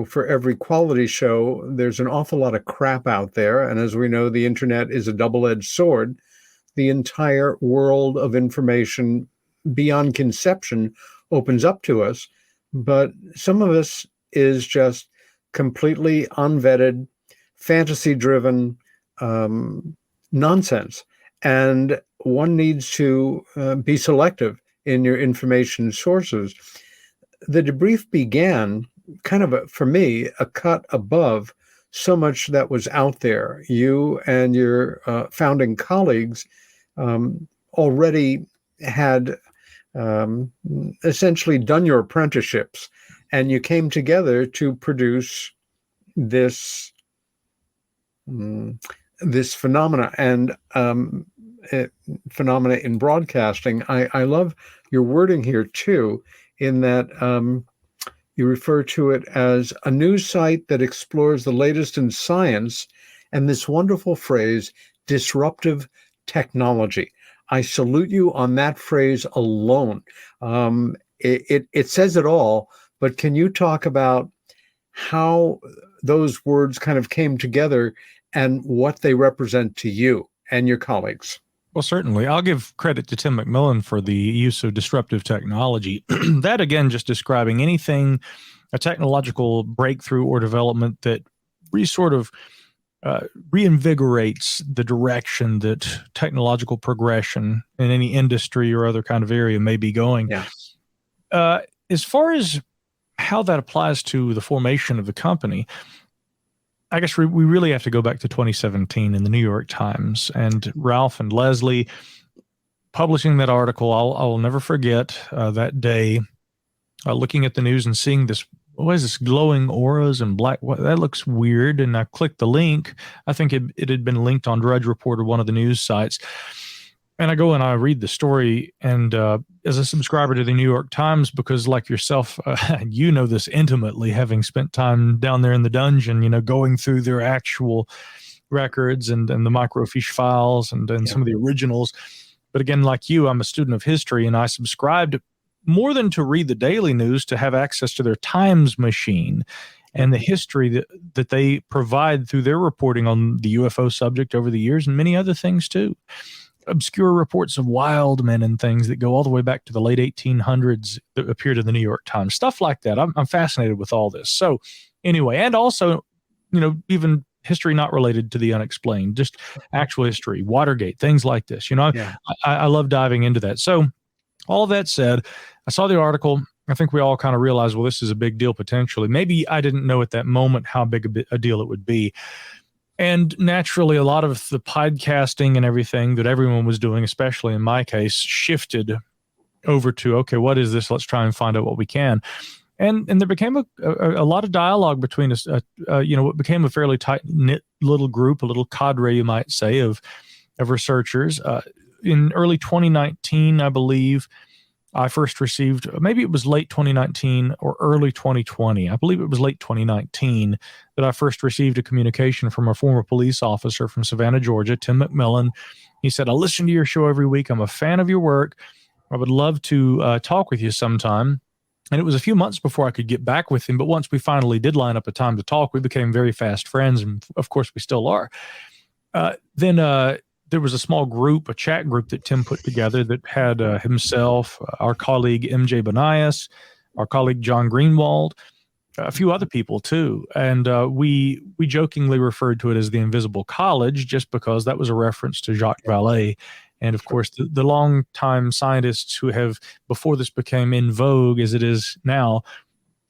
For every quality show, there's an awful lot of crap out there. And as we know, the internet is a double-edged sword. The entire world of information beyond conception opens up to us. But some of us is just completely unvetted, fantasy-driven nonsense. And one needs to be selective in your information sources. The debrief began kind of, for me, a cut above so much that was out there. You and your founding colleagues already had essentially done your apprenticeships, and you came together to produce this phenomena and phenomena in broadcasting. I love your wording here too, in that you refer to it as a news site that explores the latest in science, and this wonderful phrase, disruptive technology. I salute you on that phrase alone. It says it all, but can you talk about how those words kind of came together and what they represent to you and your colleagues? Well, certainly. I'll give credit to Tim McMillan for the use of disruptive technology. That, again, just describing anything, a technological breakthrough or development that reinvigorates the direction that technological progression in any industry or other kind of area may be going. Yeah. As far as how that applies to the formation of the company, I guess we really have to go back to 2017 in the New York Times and Ralph and Leslie publishing that article. I'll never forget that day looking at the news and seeing this. What is this, glowing auras and black? That looks weird. And I clicked the link. I think it had been linked on Drudge Report or one of the news sites. And I go and I read the story. And as a subscriber to the New York Times, because like yourself, you know this intimately, having spent time down there in the dungeon, going through their actual records and the microfiche files and some of the originals. But again, like you, I'm a student of history, and I subscribed more than to read the daily news, to have access to their Times machine and the history that they provide through their reporting on the UFO subject over the years, and many other things too. Obscure reports of wild men and things that go all the way back to the late 1800s that appeared in the New York Times, stuff like that. I'm fascinated with all this. So anyway, and also, even history not related to the unexplained, just actual history, Watergate, things like this. I love diving into that. So all that said, I saw the article. I think we all kind of realized, well, this is a big deal potentially. Maybe I didn't know at that moment how big a deal it would be. And naturally, a lot of the podcasting and everything that everyone was doing, especially in my case, shifted over to, okay, what is this? Let's try and find out what we can. And there became a lot of dialogue between us, what became a fairly tight-knit little group, a little cadre, you might say, of researchers. In early 2019, I believe, I first received, maybe it was late 2019 or early 2020. I believe it was late 2019 that I first received a communication from a former police officer from Savannah, Georgia, Tim McMillan. He said, I listen to your show every week. I'm a fan of your work. I would love to talk with you sometime. And it was a few months before I could get back with him. But once we finally did line up a time to talk, we became very fast friends. And of course, we still are. Then there was a small group, a chat group that Tim put together that had himself, our colleague MJ Banias, our colleague John Greenwald, a few other people too. And we jokingly referred to it as the Invisible College, just because that was a reference to Jacques Vallée. And of course, the longtime scientists who have, before this became in vogue as it is now,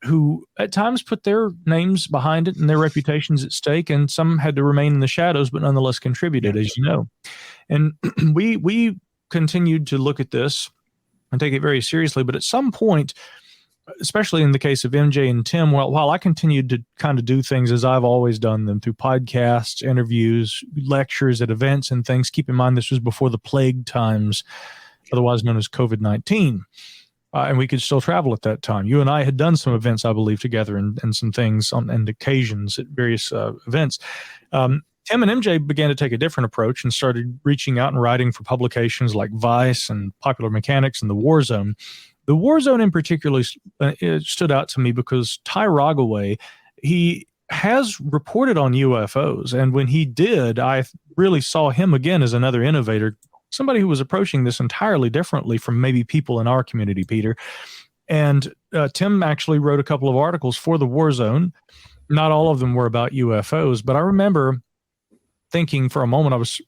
who at times put their names behind it and their reputations at stake, and some had to remain in the shadows, but nonetheless contributed, as you know. And we continued to look at this and take it very seriously. But at some point, especially in the case of MJ and Tim, while I continued to kind of do things as I've always done them through podcasts, interviews, lectures at events and things, keep in mind this was before the plague times, otherwise known as COVID-19. And we could still travel at that time. You and I had done some events, I believe, together and some things and occasions at various events. Tim and MJ began to take a different approach and started reaching out and writing for publications like Vice and Popular Mechanics and The War Zone. The war zone in particular it stood out to me because Ty Roggaway, he has reported on UFOs. And when he did, I really saw him again as another innovator, somebody who was approaching this entirely differently from maybe people in our community, Peter. And Tim actually wrote a couple of articles for the war zone. Not all of them were about UFOs, but I remember thinking for a moment I was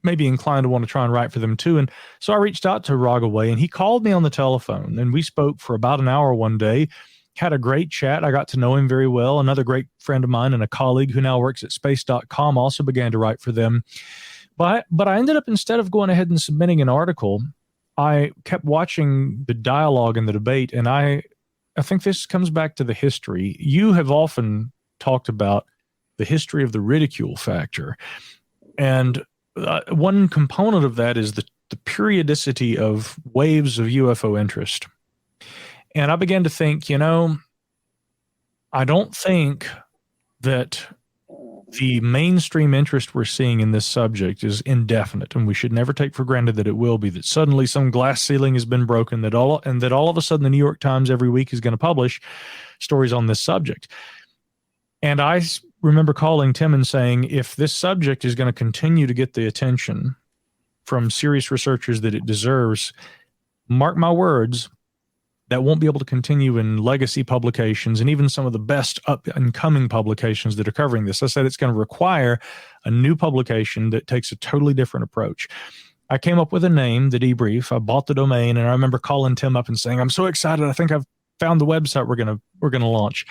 maybe inclined to want to try and write for them too. And so I reached out to Roggaway, and he called me on the telephone, and we spoke for about an hour one day, had a great chat. I got to know him very well. Another great friend of mine and a colleague who now works at space.com also began to write for them. But I ended up, instead of going ahead and submitting an article, I kept watching the dialogue and the debate, and I think this comes back to the history. You have often talked about the history of the ridicule factor. And one component of that is the periodicity of waves of UFO interest. And I began to think, I don't think that the mainstream interest we're seeing in this subject is indefinite, and we should never take for granted that it will be, that suddenly some glass ceiling has been broken, that all of a sudden the New York Times every week is going to publish stories on this subject. And I remember calling Tim and saying, if this subject is going to continue to get the attention from serious researchers that it deserves, mark my words, that won't be able to continue in legacy publications and even some of the best up-and-coming publications that are covering this. I said it's going to require a new publication that takes a totally different approach. I came up with a name, the Debrief. I bought the domain, and I remember calling Tim up and saying, I'm so excited. I think I've found the website we're going to launch.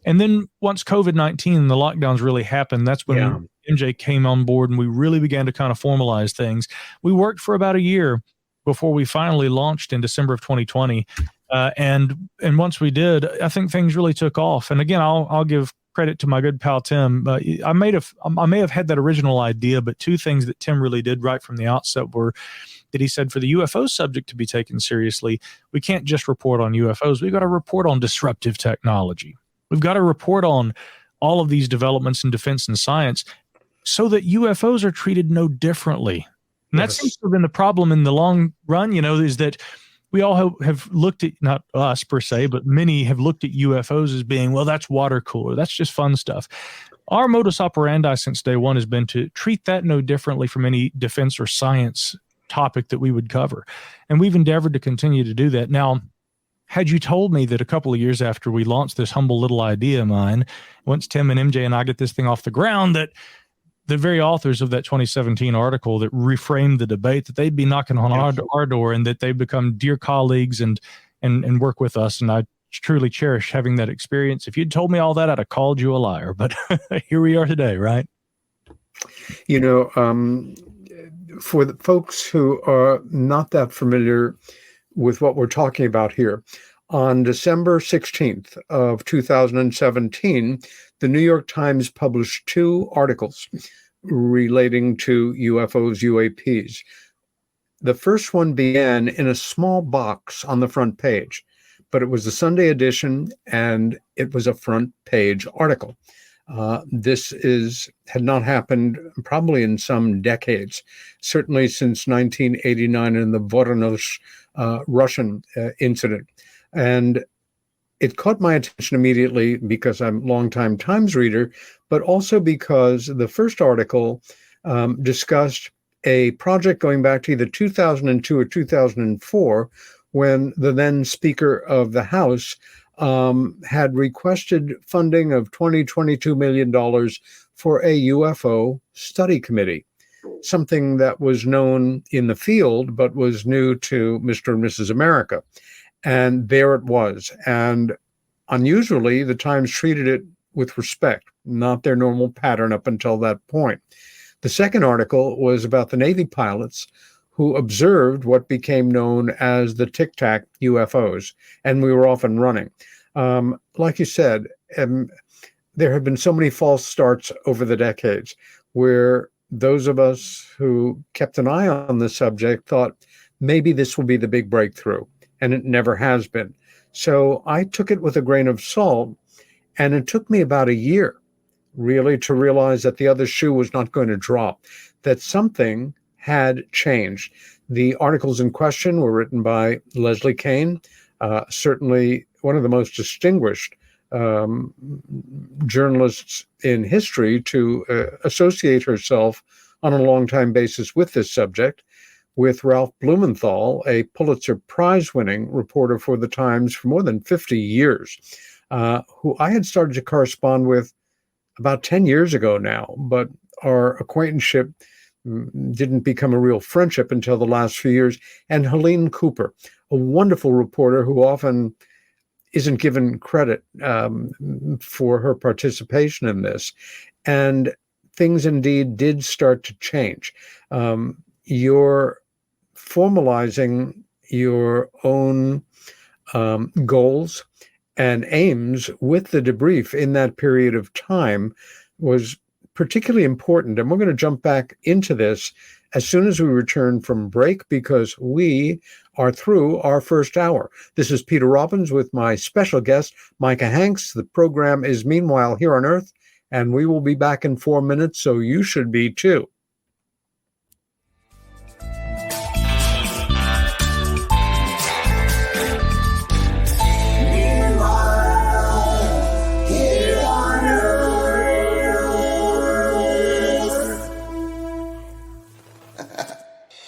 And then once COVID-19, the lockdowns really happened, that's when MJ came on board, and we really began to kind of formalize things. We worked for about a year before we finally launched in December of 2020. And once we did, I think things really took off. And again, I'll give credit to my good pal Tim. I may have had that original idea, but two things that Tim really did right from the outset were that he said, for the UFO subject to be taken seriously, we can't just report on UFOs. We've got to report on disruptive technology. We've got to report on all of these developments in defense and science so that UFOs are treated no differently. And that seems to have been the problem in the long run, is that we all have looked at, not us per se, but many have looked at UFOs as being, well, that's water cooler. That's just fun stuff. Our modus operandi since day one has been to treat that no differently from any defense or science topic that we would cover. And we've endeavored to continue to do that. Now, had you told me that a couple of years after we launched this humble little idea of mine, once Tim and MJ and I get this thing off the ground, that the very authors of that 2017 article that reframed the debate, that they'd be knocking on our door, and that they've become dear colleagues and work with us. And I truly cherish having that experience. If you'd told me all that, I'd have called you a liar. But here we are today, right? For the folks who are not that familiar with what we're talking about here, on December 16th of 2017, the New York Times published two articles relating to UFOs, UAPs. The first one began in a small box on the front page, but it was the Sunday edition, and it was a front page article. This had not happened probably in some decades, certainly since 1989 in the Voronezh Russian incident. And it caught my attention immediately because I'm a longtime Times reader, but also because the first article discussed a project going back to either 2002 or 2004, when the then Speaker of the House had requested funding of $22 million for a UFO study committee, something that was known in the field but was new to Mr. and Mrs. America. And there it was. And unusually, the Times treated it with respect, not their normal pattern up until that point. The second article was about the Navy pilots who observed what became known as the Tic Tac UFOs, and we were off and running. Like you said, there have been so many false starts over the decades where those of us who kept an eye on the subject thought maybe this will be the big breakthrough, and it never has been. So I took it with a grain of salt, and it took me about a year really to realize that the other shoe was not going to drop, that something had changed. The articles in question were written by Leslie Kean, certainly one of the most distinguished journalists in history to associate herself on a long-time basis with this subject, with Ralph Blumenthal, a Pulitzer Prize-winning reporter for the Times for more than 50 years, who I had started to correspond with about 10 years ago now, but our acquaintanceship didn't become a real friendship until the last few years. And Helene Cooper, a wonderful reporter who often isn't given credit for her participation in this. And things indeed did start to change. You're formalizing your own goals and aims with the debrief in that period of time was particularly important. And we're going to jump back into this as soon as we return from break, because we are through our first hour. This is Peter Robbins with my special guest, Micah Hanks. The program is Meanwhile Here on Earth, and we will be back in 4 minutes, so you should be too.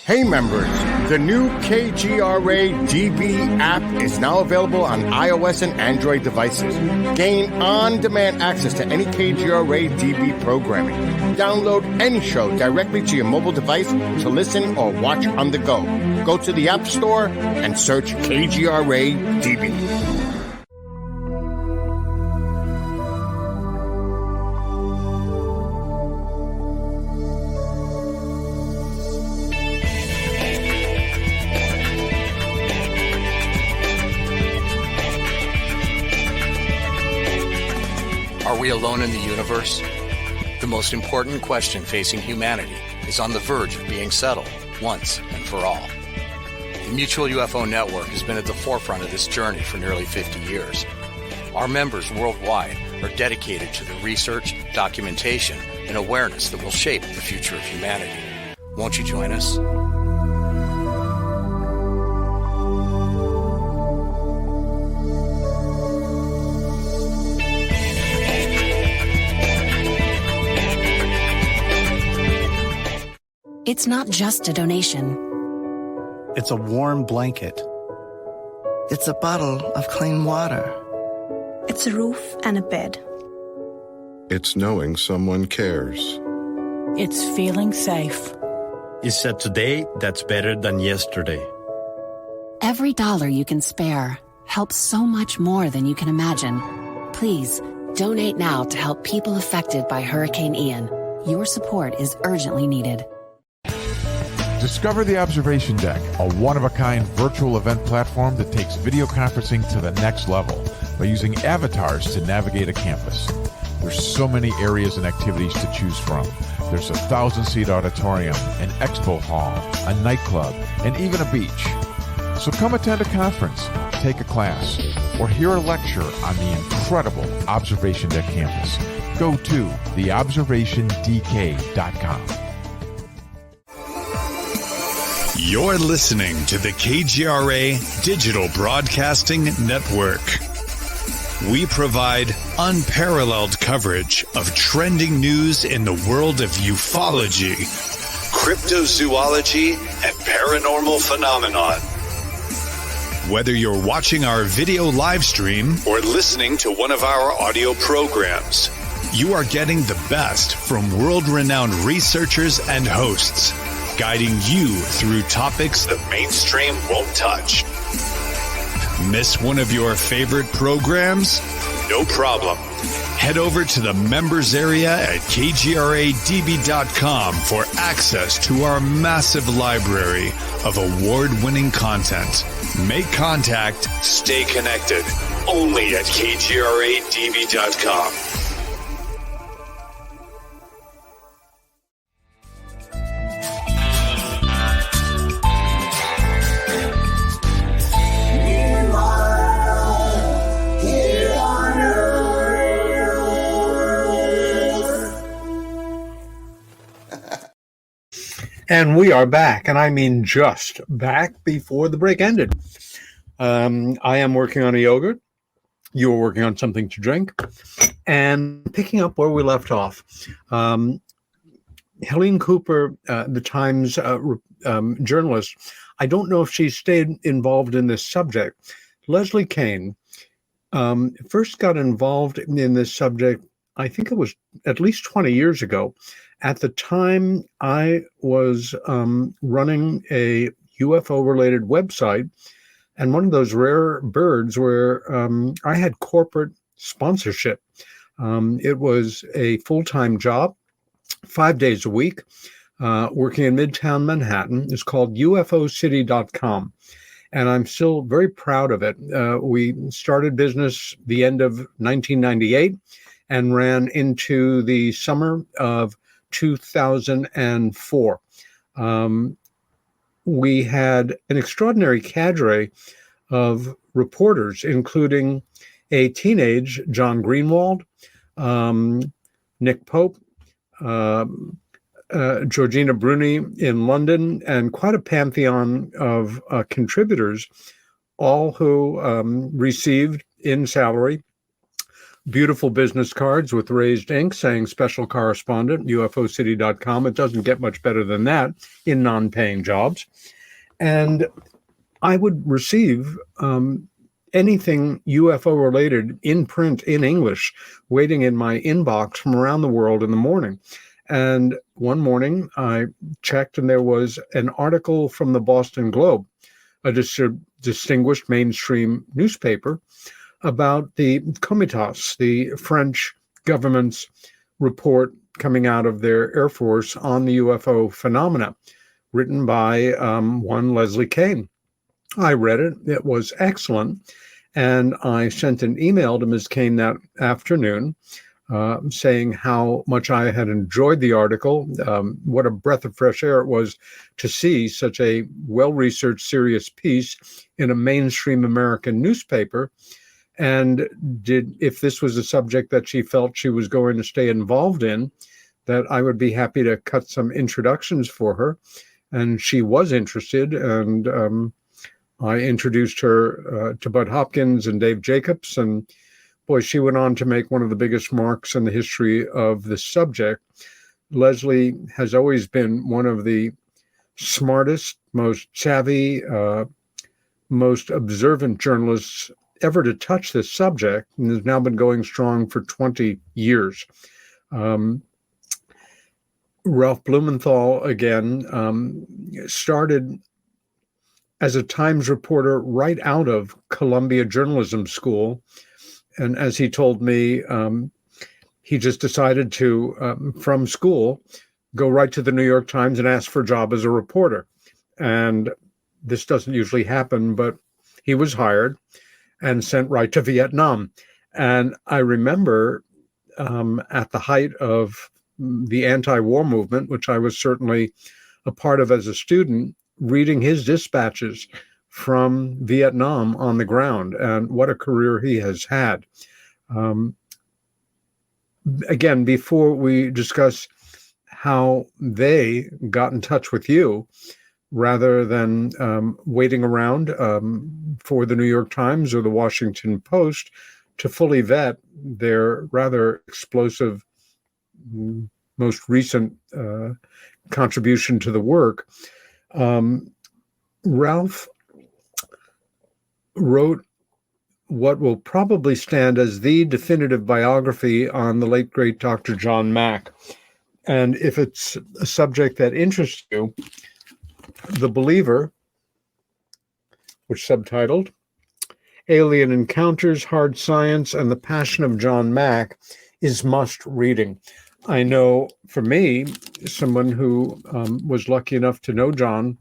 Hey members, the new KGRA DB app is now available on iOS and Android devices. Gain on-demand access to any KGRA DB programming. Download any show directly to your mobile device to listen or watch on the go. Go to the App Store and search KGRA DB. Are we alone in the universe? The most important question facing humanity is on the verge of being settled once and for all. The Mutual UFO Network has been at the forefront of this journey for nearly 50 years. Our members worldwide are dedicated to the research, documentation, and awareness that will shape the future of humanity. Won't you join us? It's not just a donation. It's a warm blanket. It's a bottle of clean water. It's a roof and a bed. It's knowing someone cares. It's feeling safe. It's a today that's better than yesterday. Every dollar you can spare helps so much more than you can imagine. Please, donate now to help people affected by Hurricane Ian. Your support is urgently needed. Discover the Observation Deck, a one-of-a-kind virtual event platform that takes video conferencing to the next level by using avatars to navigate a campus. There's so many areas and activities to choose from. There's a 1,000-seat auditorium, an expo hall, a nightclub, and even a beach. So come attend a conference, take a class, or hear a lecture on the incredible Observation Deck campus. Go to theobservationdk.com. You're listening to the KGRA Digital Broadcasting Network. We provide unparalleled coverage of trending news in the world of ufology, cryptozoology, and paranormal phenomenon. Whether you're watching our video live stream or listening to one of our audio programs, you are getting the best from world-renowned researchers and hosts, guiding you through topics the mainstream won't touch. Miss one of your favorite programs? No problem. Head over to the members area at kgradb.com for access to our massive library of award-winning content. Make contact, stay connected, only at kgradb.com. And we are back, and I mean just back before the break ended. I am working on a yogurt. You were working on something to drink. And picking up where we left off, Helene Cooper, the Times journalist, I don't know if she stayed involved in this subject. Leslie Kean first got involved in this subject, I think it was at least 20 years ago. At the time, I was running a UFO-related website, and one of those rare birds where I had corporate sponsorship. It was a full-time job, 5 days a week, working in Midtown Manhattan. It's called UFOcity.com, and I'm still very proud of it. We started business the end of 1998 and ran into the summer of 2004. We had an extraordinary cadre of reporters, including a teenage John Greenwald, Nick Pope, Georgina Bruni in London, and quite a pantheon of contributors, all who received in salary beautiful business cards with raised ink saying special correspondent, UFOcity.com. It doesn't get much better than that in non-paying jobs. And I would receive anything UFO related in print in English waiting in my inbox from around the world in the morning. And one morning I checked and there was an article from the Boston Globe, a distinguished mainstream newspaper, about the Comitas, the French government's report coming out of their Air Force on the UFO phenomena, written by one Leslie Kean. I read it. It was excellent. And I sent an email to Ms. Kean that afternoon saying how much I had enjoyed the article, what a breath of fresh air it was to see such a well-researched, serious piece in a mainstream American newspaper. And if this was a subject that she felt she was going to stay involved in, that I would be happy to cut some introductions for her. And she was interested, and I introduced her to Bud Hopkins and Dave Jacobs, and boy, she went on to make one of the biggest marks in the history of the subject. Leslie has always been one of the smartest, most savvy, most observant journalists ever to touch this subject, and has now been going strong for 20 years. Ralph Blumenthal, again, started as a Times reporter right out of Columbia Journalism School. And as he told me, he just decided to, from school, go right to the New York Times and ask for a job as a reporter. And this doesn't usually happen, but he was hired and sent right to Vietnam. And I remember at the height of the anti-war movement, which I was certainly a part of as a student, reading his dispatches from Vietnam on the ground, and what a career he has had. Again, before we discuss how they got in touch with you, rather than waiting around for the New York Times or the Washington Post to fully vet their rather explosive, most recent contribution to the work, Ralph wrote what will probably stand as the definitive biography on the late, great Dr. John Mack. And if it's a subject that interests you, The Believer, which subtitled Alien Encounters, Hard Science, and the Passion of John Mack, is must reading. I know for me, someone who was lucky enough to know John,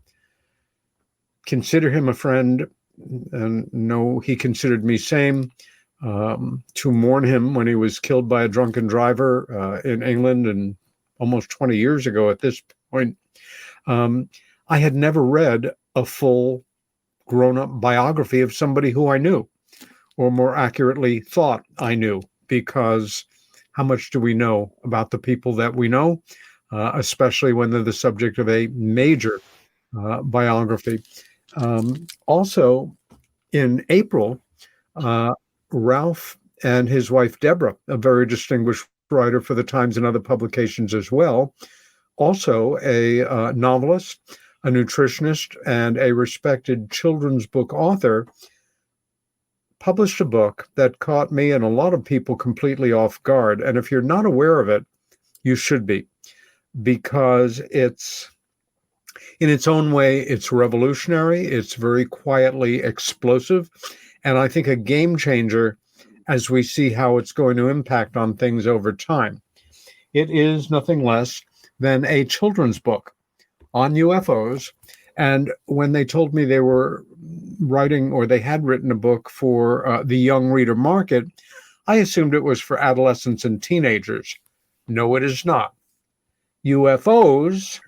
consider him a friend, and know he considered me same, to mourn him when he was killed by a drunken driver in England, and almost 20 years ago at this point. I had never read a full grown-up biography of somebody who I knew, or more accurately thought I knew, because how much do we know about the people that we know, especially when they're the subject of a major biography. Also, in April, Ralph and his wife, Deborah, a very distinguished writer for the Times and other publications as well, also a novelist, a nutritionist, and a respected children's book author, published a book that caught me and a lot of people completely off guard. And if you're not aware of it, you should be, because it's, in its own way, it's revolutionary. It's very quietly explosive, and I think a game changer as we see how it's going to impact on things over time. It is nothing less than a children's book on UFOs. And when they told me they were writing, or they had written a book for the young reader market, I assumed it was for adolescents and teenagers. No, it is not. UFOs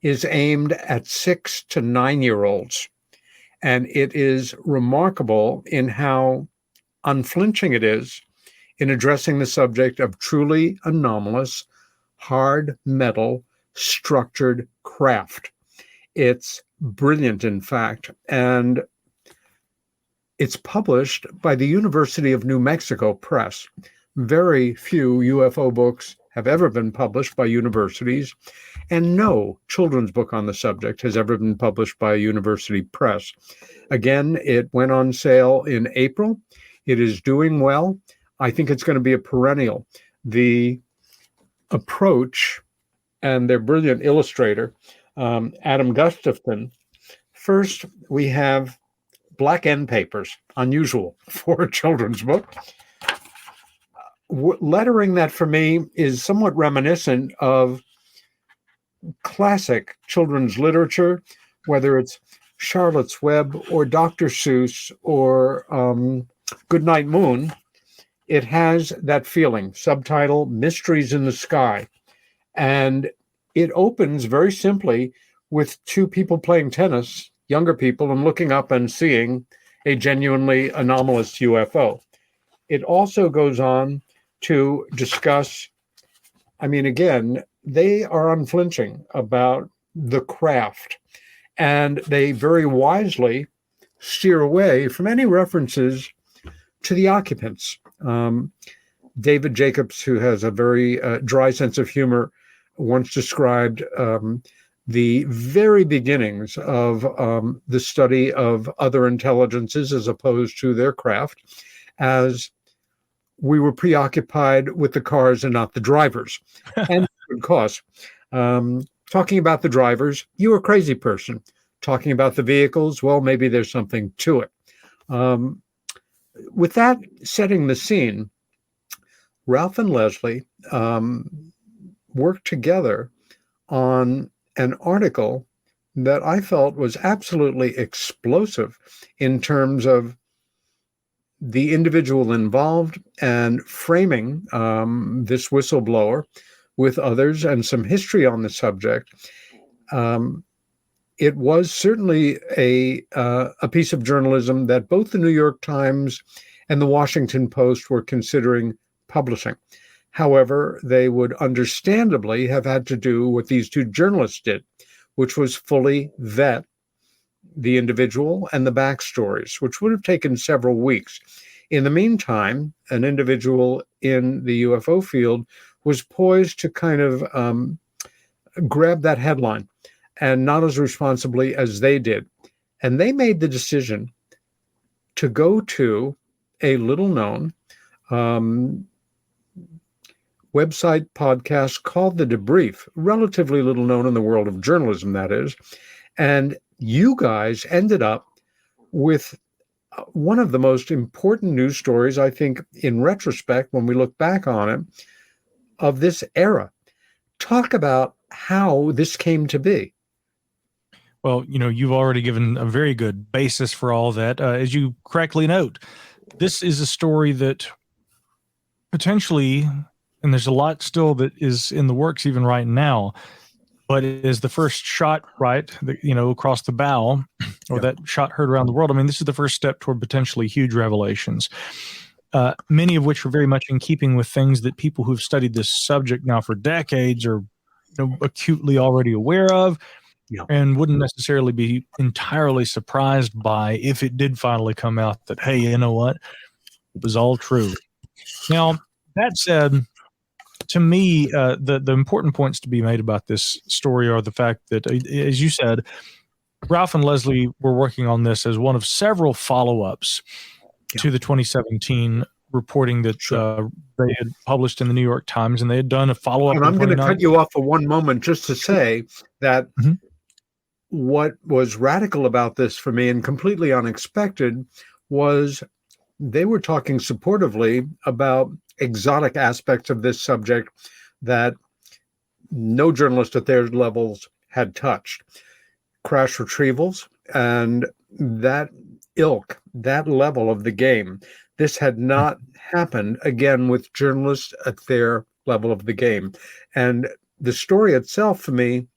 is aimed at 6 to 9-year-olds. And it is remarkable in how unflinching it is in addressing the subject of truly anomalous, hard metal, structured craft. It's brilliant, in fact, and it's published by the University of New Mexico Press. Very few UFO books have ever been published by universities, and no children's book on the subject has ever been published by a university press. Again, it went on sale in April. It is doing well. I think it's going to be a perennial. The approach and their brilliant illustrator, Adam Gustafson. First, we have black end papers, unusual for a children's book. Lettering that for me is somewhat reminiscent of classic children's literature, whether it's Charlotte's Web or Dr. Seuss or Goodnight Moon. It has that feeling. Subtitle, Mysteries in the Sky. And it opens very simply with two people playing tennis, younger people, and looking up and seeing a genuinely anomalous UFO. It also goes on to discuss, again, they are unflinching about the craft, and they very wisely steer away from any references to the occupants. David Jacobs, who has a very dry sense of humor, once described the very beginnings of the study of other intelligences as opposed to their craft as we were preoccupied with the cars and not the drivers. And good cause. Talking about the drivers, you're a crazy person. Talking about the vehicles, well, maybe there's something to it. With that setting the scene, Ralph and Leslie worked together on an article that I felt was absolutely explosive in terms of the individual involved and framing this whistleblower with others and some history on the subject. It was certainly a piece of journalism that both the New York Times and the Washington Post were considering publishing. However, they would understandably have had to do what these two journalists did, which was fully vet the individual and the backstories, which would have taken several weeks. In the meantime, an individual in the UFO field was poised to kind of grab that headline, and not as responsibly as they did. And they made the decision to go to a little-known website podcast called The Debrief, relatively little known in the world of journalism, that is. And you guys ended up with one of the most important news stories, I think, in retrospect, when we look back on it, of this era. Talk about how this came to be. Well, you've already given a very good basis for all that. As you correctly note, this is a story that potentially, and there's a lot still that is in the works even right now, but it is the first shot, right, across the bow, or that shot heard around the world. This is the first step toward potentially huge revelations, many of which are very much in keeping with things that people who've studied this subject now for decades are acutely already aware of. and wouldn't necessarily be entirely surprised by if it did finally come out that, hey, you know what? It was all true. Now, that said, to me, the important points to be made about this story are the fact that, as you said, Ralph and Leslie were working on this as one of several follow-ups to the 2017 reporting that they had published in the New York Times, and they had done a follow-up. And I'm going to cut you off for one moment just to say that what was radical about this for me and completely unexpected was they were talking supportively about exotic aspects of this subject that no journalist at their levels had touched. Crash retrievals and that ilk, that level of the game. This had not happened, again, with journalists at their level of the game. And the story itself, for me,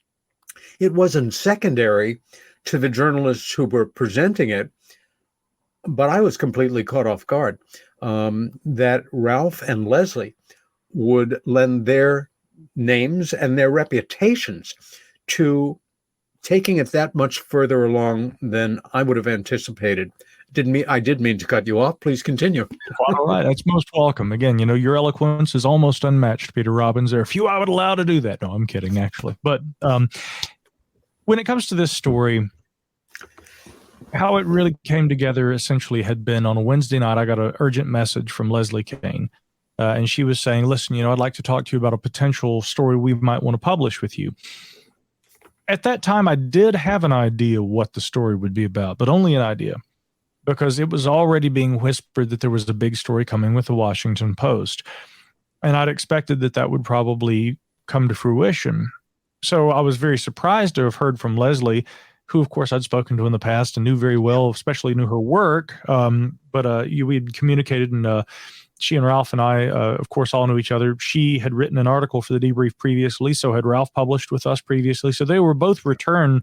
it wasn't secondary to the journalists who were presenting it, but I was completely caught off guard that Ralph and Leslie would lend their names and their reputations to taking it that much further along than I would have anticipated. I did mean to cut you off. Please continue. All right. That's most welcome. Again, your eloquence is almost unmatched, Peter Robbins. There are few I would allow to do that. No, I'm kidding, actually. But when it comes to this story, how it really came together essentially had been on a Wednesday night. I got an urgent message from Leslie Kane, and she was saying, listen, I'd like to talk to you about a potential story we might want to publish with you. At that time, I did have an idea what the story would be about, but only an idea, because it was already being whispered that there was a big story coming with the Washington Post. And I'd expected that would probably come to fruition. So I was very surprised to have heard from Leslie, who, of course, I'd spoken to in the past and knew very well, especially knew her work. But we had communicated, and she and Ralph and I, of course, all knew each other. She had written an article for the Debrief previously, so had Ralph published with us previously. So they were both return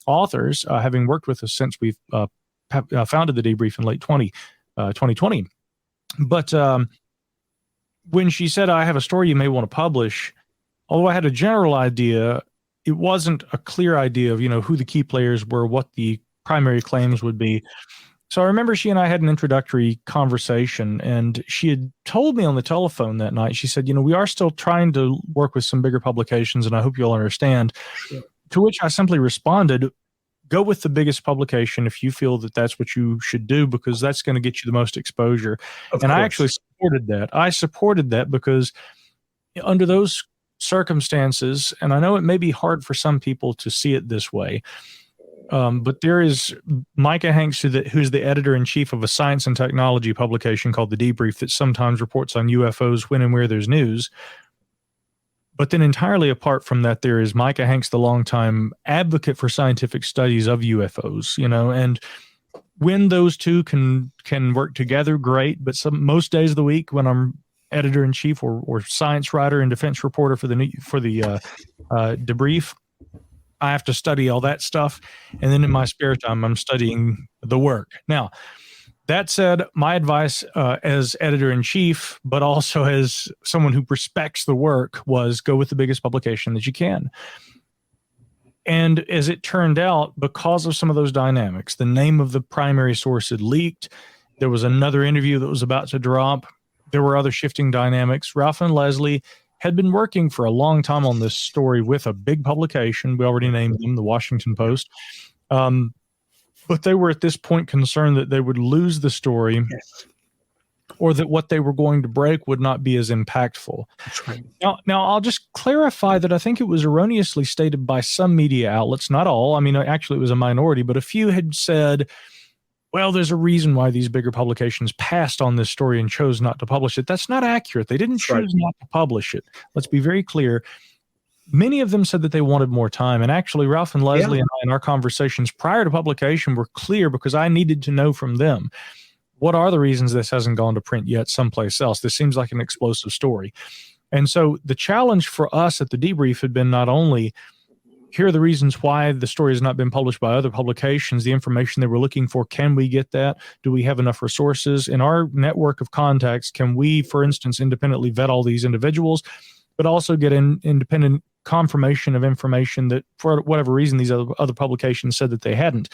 authors, having worked with us since we've founded the Debrief in late 2020. But when she said, I have a story you may want to publish, although I had a general idea, it wasn't a clear idea of, who the key players were, what the primary claims would be. So I remember she and I had an introductory conversation, and she had told me on the telephone that night, she said, we are still trying to work with some bigger publications, and I hope you'll understand. Sure. To which I simply responded, go with the biggest publication if you feel that that's what you should do, because that's going to get you the most exposure. And I actually supported that. I supported that because under those circumstances, and I know it may be hard for some people to see it this way, but there is Micah Hanks, who's the editor-in-chief of a science and technology publication called The Debrief that sometimes reports on UFOs when and where there's news. But then entirely apart from that, there is Micah Hanks, the longtime advocate for scientific studies of UFOs, and when those two can work together, great. But most days of the week when I'm editor-in-chief or science writer and defense reporter for the Debrief, I have to study all that stuff. And then in my spare time, I'm studying the work. Now, that said, my advice as editor-in-chief, but also as someone who respects the work, was go with the biggest publication that you can. And as it turned out, because of some of those dynamics, the name of the primary source had leaked. There was another interview that was about to drop. There were other shifting dynamics. Ralph and Leslie had been working for a long time on this story with a big publication. We already named them, the Washington Post. But they were at this point concerned that they would lose the story, or that what they were going to break would not be as impactful. That's right. Now, I'll just clarify that I think it was erroneously stated by some media outlets, not all. I mean, actually, it was a minority, but a few had said, well, there's a reason why these bigger publications passed on this story and chose not to publish it. That's not accurate. They didn't choose not to publish it. Let's be very clear. Many of them said that they wanted more time. And actually, Ralph and Leslie and I, in our conversations prior to publication, were clear because I needed to know from them, what are the reasons this hasn't gone to print yet someplace else? This seems like an explosive story. And so the challenge for us at the Debrief had been not only, here are the reasons why the story has not been published by other publications, the information they were looking for, can we get that? Do we have enough resources? In our network of contacts, can we, for instance, independently vet all these individuals, but also get independent confirmation of information that for whatever reason these other publications said that they hadn't.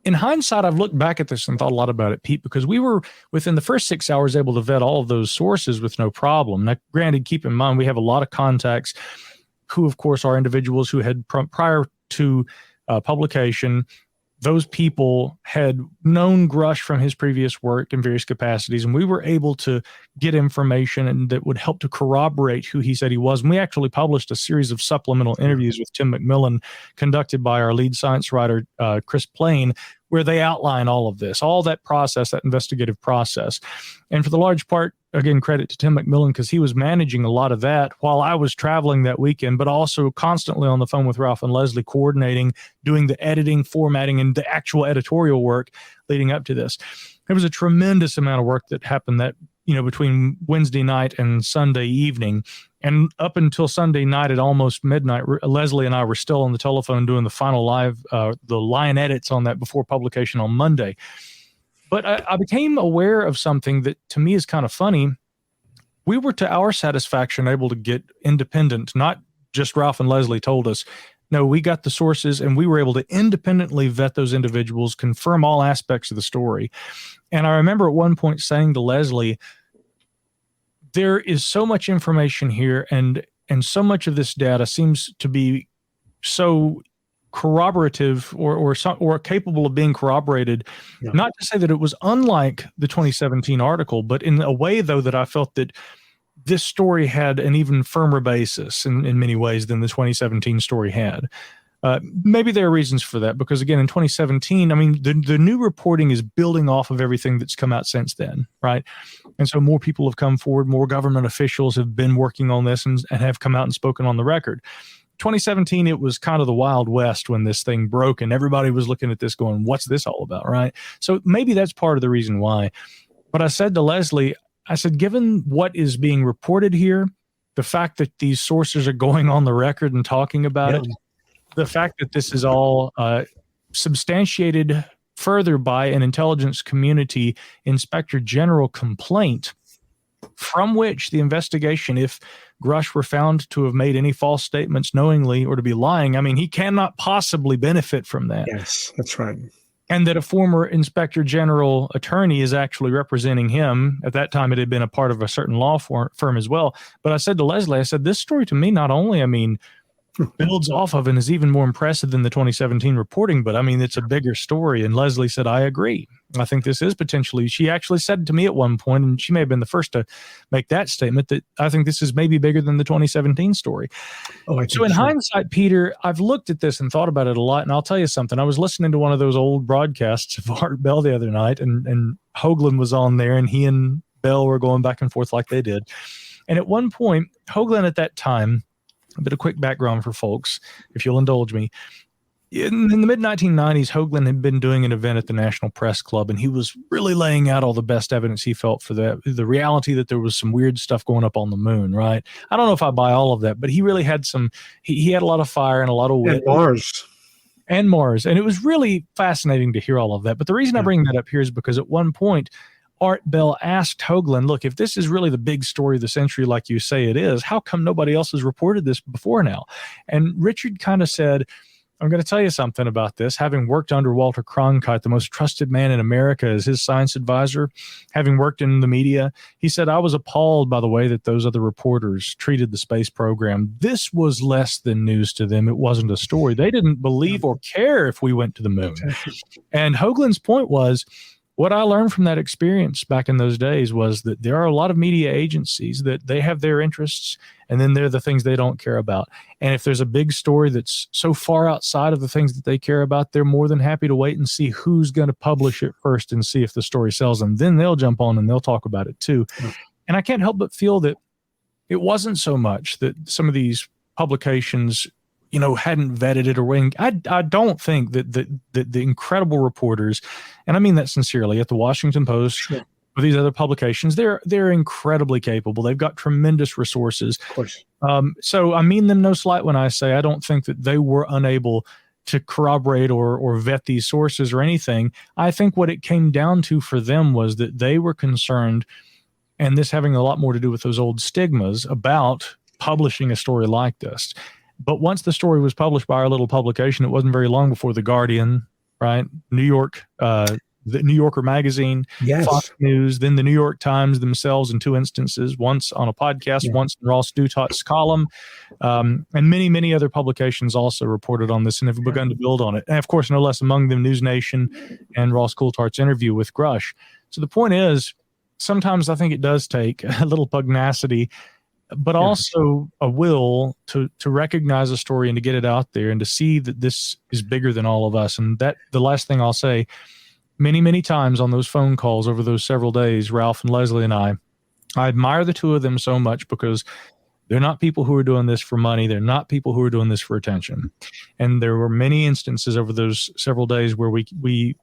In hindsight, I've looked back at this and thought a lot about it, Pete, because we were within the first 6 hours able to vet all of those sources with no problem. Now, granted, keep in mind, we have a lot of contacts who, of course, are individuals who had prior to publication, those people had known Grush from his previous work in various capacities, and we were able to get information that would help to corroborate who he said he was. And we actually published a series of supplemental interviews with Tim McMillan conducted by our lead science writer, Chris Plain, where they outline all of this, all that process, that investigative process. And for the large part, again, credit to Tim McMillan because he was managing a lot of that while I was traveling that weekend, but also constantly on the phone with Ralph and Leslie, coordinating, doing the editing, formatting, and the actual editorial work leading up to this. There was a tremendous amount of work that happened that, between Wednesday night and Sunday evening. And up until Sunday night at almost midnight, Leslie and I were still on the telephone doing the final the line edits on that before publication on Monday. But I became aware of something that to me is kind of funny. We were, to our satisfaction, able to get independent, not just Ralph and Leslie told us. No, we got the sources and we were able to independently vet those individuals, confirm all aspects of the story. And I remember at one point saying to Leslie, there is so much information here and so much of this data seems to be so corroborative or capable of being corroborated. Yeah. Not to say that it was unlike the 2017 article, but in a way, though, that I felt that this story had an even firmer basis in many ways than the 2017 story had. Maybe there are reasons for that, because again, in 2017, I mean, the new reporting is building off of everything that's come out since then, right? And so more people have come forward, more government officials have been working on this and have come out and spoken on the record. 2017, it was kind of the Wild West when this thing broke and everybody was looking at this going, what's this all about, right? So maybe that's part of the reason why. But I said to Leslie, I said, given what is being reported here, the fact that these sources are going on the record and talking about it, the fact that this is all substantiated further by an intelligence community inspector general complaint from which the investigation, if Grush were found to have made any false statements knowingly or to be lying, I mean, he cannot possibly benefit from that. Yes, that's right. And that a former inspector general attorney is actually representing him. At that time, it had been a part of a certain law firm as well. But I said to Leslie, I said, this story to me, not only, I mean, builds off of and is even more impressive than the 2017 reporting, but I mean, it's a bigger story. And Leslie said, I agree. I think this is potentially, she actually said to me at one point, and she may have been the first to make that statement, that I think this is maybe bigger than the 2017 story. So in hindsight, Peter, I've looked at this and thought about it a lot. And I'll tell you something, I was listening to one of those old broadcasts of Art Bell the other night, and Hoagland was on there, and he and Bell were going back and forth like they did. And at one point, Hoagland at that time, a bit of quick background for folks, if you'll indulge me. In the mid-1990s, Hoagland had been doing an event at the National Press Club, and he was really laying out all the best evidence he felt for the reality that there was some weird stuff going up on the moon, right? I don't know if I buy all of that, but he really had he had a lot of fire and a lot of wit. And Mars. And it was really fascinating to hear all of that. But the reason I bring that up here is because at one point, Art Bell asked Hoagland, look, if this is really the big story of the century like you say it is, how come nobody else has reported this before now? And Richard kind of said, I'm going to tell you something about this. Having worked under Walter Cronkite, the most trusted man in America, as his science advisor, having worked in the media, he said, I was appalled by the way that those other reporters treated the space program. This was less than news to them. It wasn't a story. They didn't believe or care if we went to the moon. And Hoagland's point was, what I learned from that experience back in those days was that there are a lot of media agencies that they have their interests, and then they're the things they don't care about. And if there's a big story that's so far outside of the things that they care about, they're more than happy to wait and see who's going to publish it first and see if the story sells. And then they'll jump on and they'll talk about it too. And I can't help but feel that it wasn't so much that some of these publications hadn't vetted it or wing. I don't think that the incredible reporters, and I mean that sincerely, at the Washington Post, or these other publications, they're incredibly capable. They've got tremendous resources. Of course. So I mean them no slight when I say I don't think that they were unable to corroborate or vet these sources or anything. I think what it came down to for them was that they were concerned, and this having a lot more to do with those old stigmas about publishing a story like this. But once the story was published by our little publication, it wasn't very long before The Guardian, right? New York, the New Yorker magazine, yes. Fox News, then the New York Times themselves in two instances, once on a podcast, once in Ross Douthat's column, and many, many other publications also reported on this and have begun to build on it. And of course, no less among them, News Nation and Ross Coulthart's interview with Grush. So the point is, sometimes I think it does take a little pugnacity, but also a will to recognize a story and to get it out there and to see that this is bigger than all of us. And that the last thing I'll say, many, many times on those phone calls over those several days, Ralph and Leslie and I admire the two of them so much because they're not people who are doing this for money. They're not people who are doing this for attention. And there were many instances over those several days where we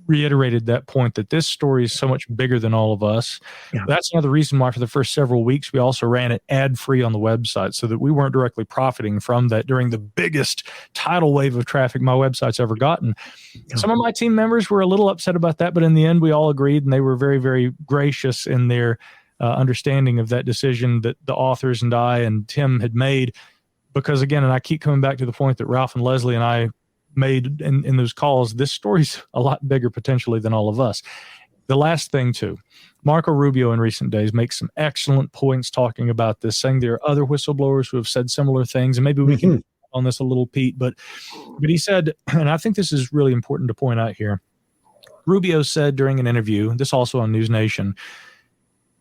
reiterated that point, that this story is so much bigger than all of us. Yeah. That's another reason why for the first several weeks, we also ran it ad-free on the website so that we weren't directly profiting from that during the biggest tidal wave of traffic my website's ever gotten. Yeah. Some of my team members were a little upset about that, but in the end, we all agreed, and they were very, very gracious in their understanding of that decision that the authors and I and Tim had made. Because again, and I keep coming back to the point that Ralph and Leslie and I made in those calls, this story's a lot bigger potentially than all of us. The last thing too, Marco Rubio in recent days makes some excellent points talking about this, saying there are other whistleblowers who have said similar things, and maybe we can on this a little, Pete, but he said, and I think this is really important to point out here, Rubio said during an interview, this also on News Nation,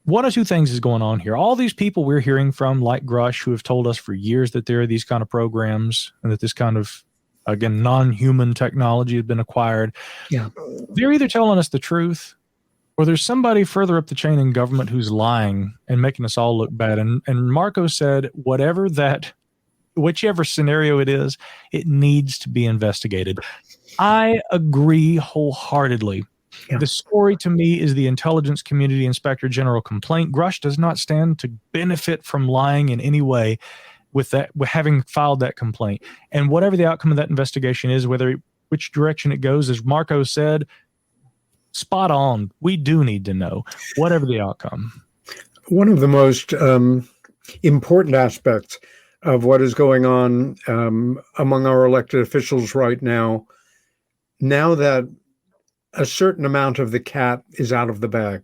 one of two things is going on here. All these people we're hearing from, like Grush, who have told us for years that there are these kind of programs and that this kind of, again, non-human technology has been acquired. Yeah, they're either telling us the truth or there's somebody further up the chain in government who's lying and making us all look bad. And Marco said, whichever scenario it is, it needs to be investigated. I agree wholeheartedly. Yeah. The story to me is the Intelligence Community Inspector General complaint. Grush does not stand to benefit from lying in any way with having filed that complaint. And whatever the outcome of that investigation is, which direction it goes, as Marco said, spot on. We do need to know, whatever the outcome. One of the most important aspects of what is going on among our elected officials right now that a certain amount of the cat is out of the bag.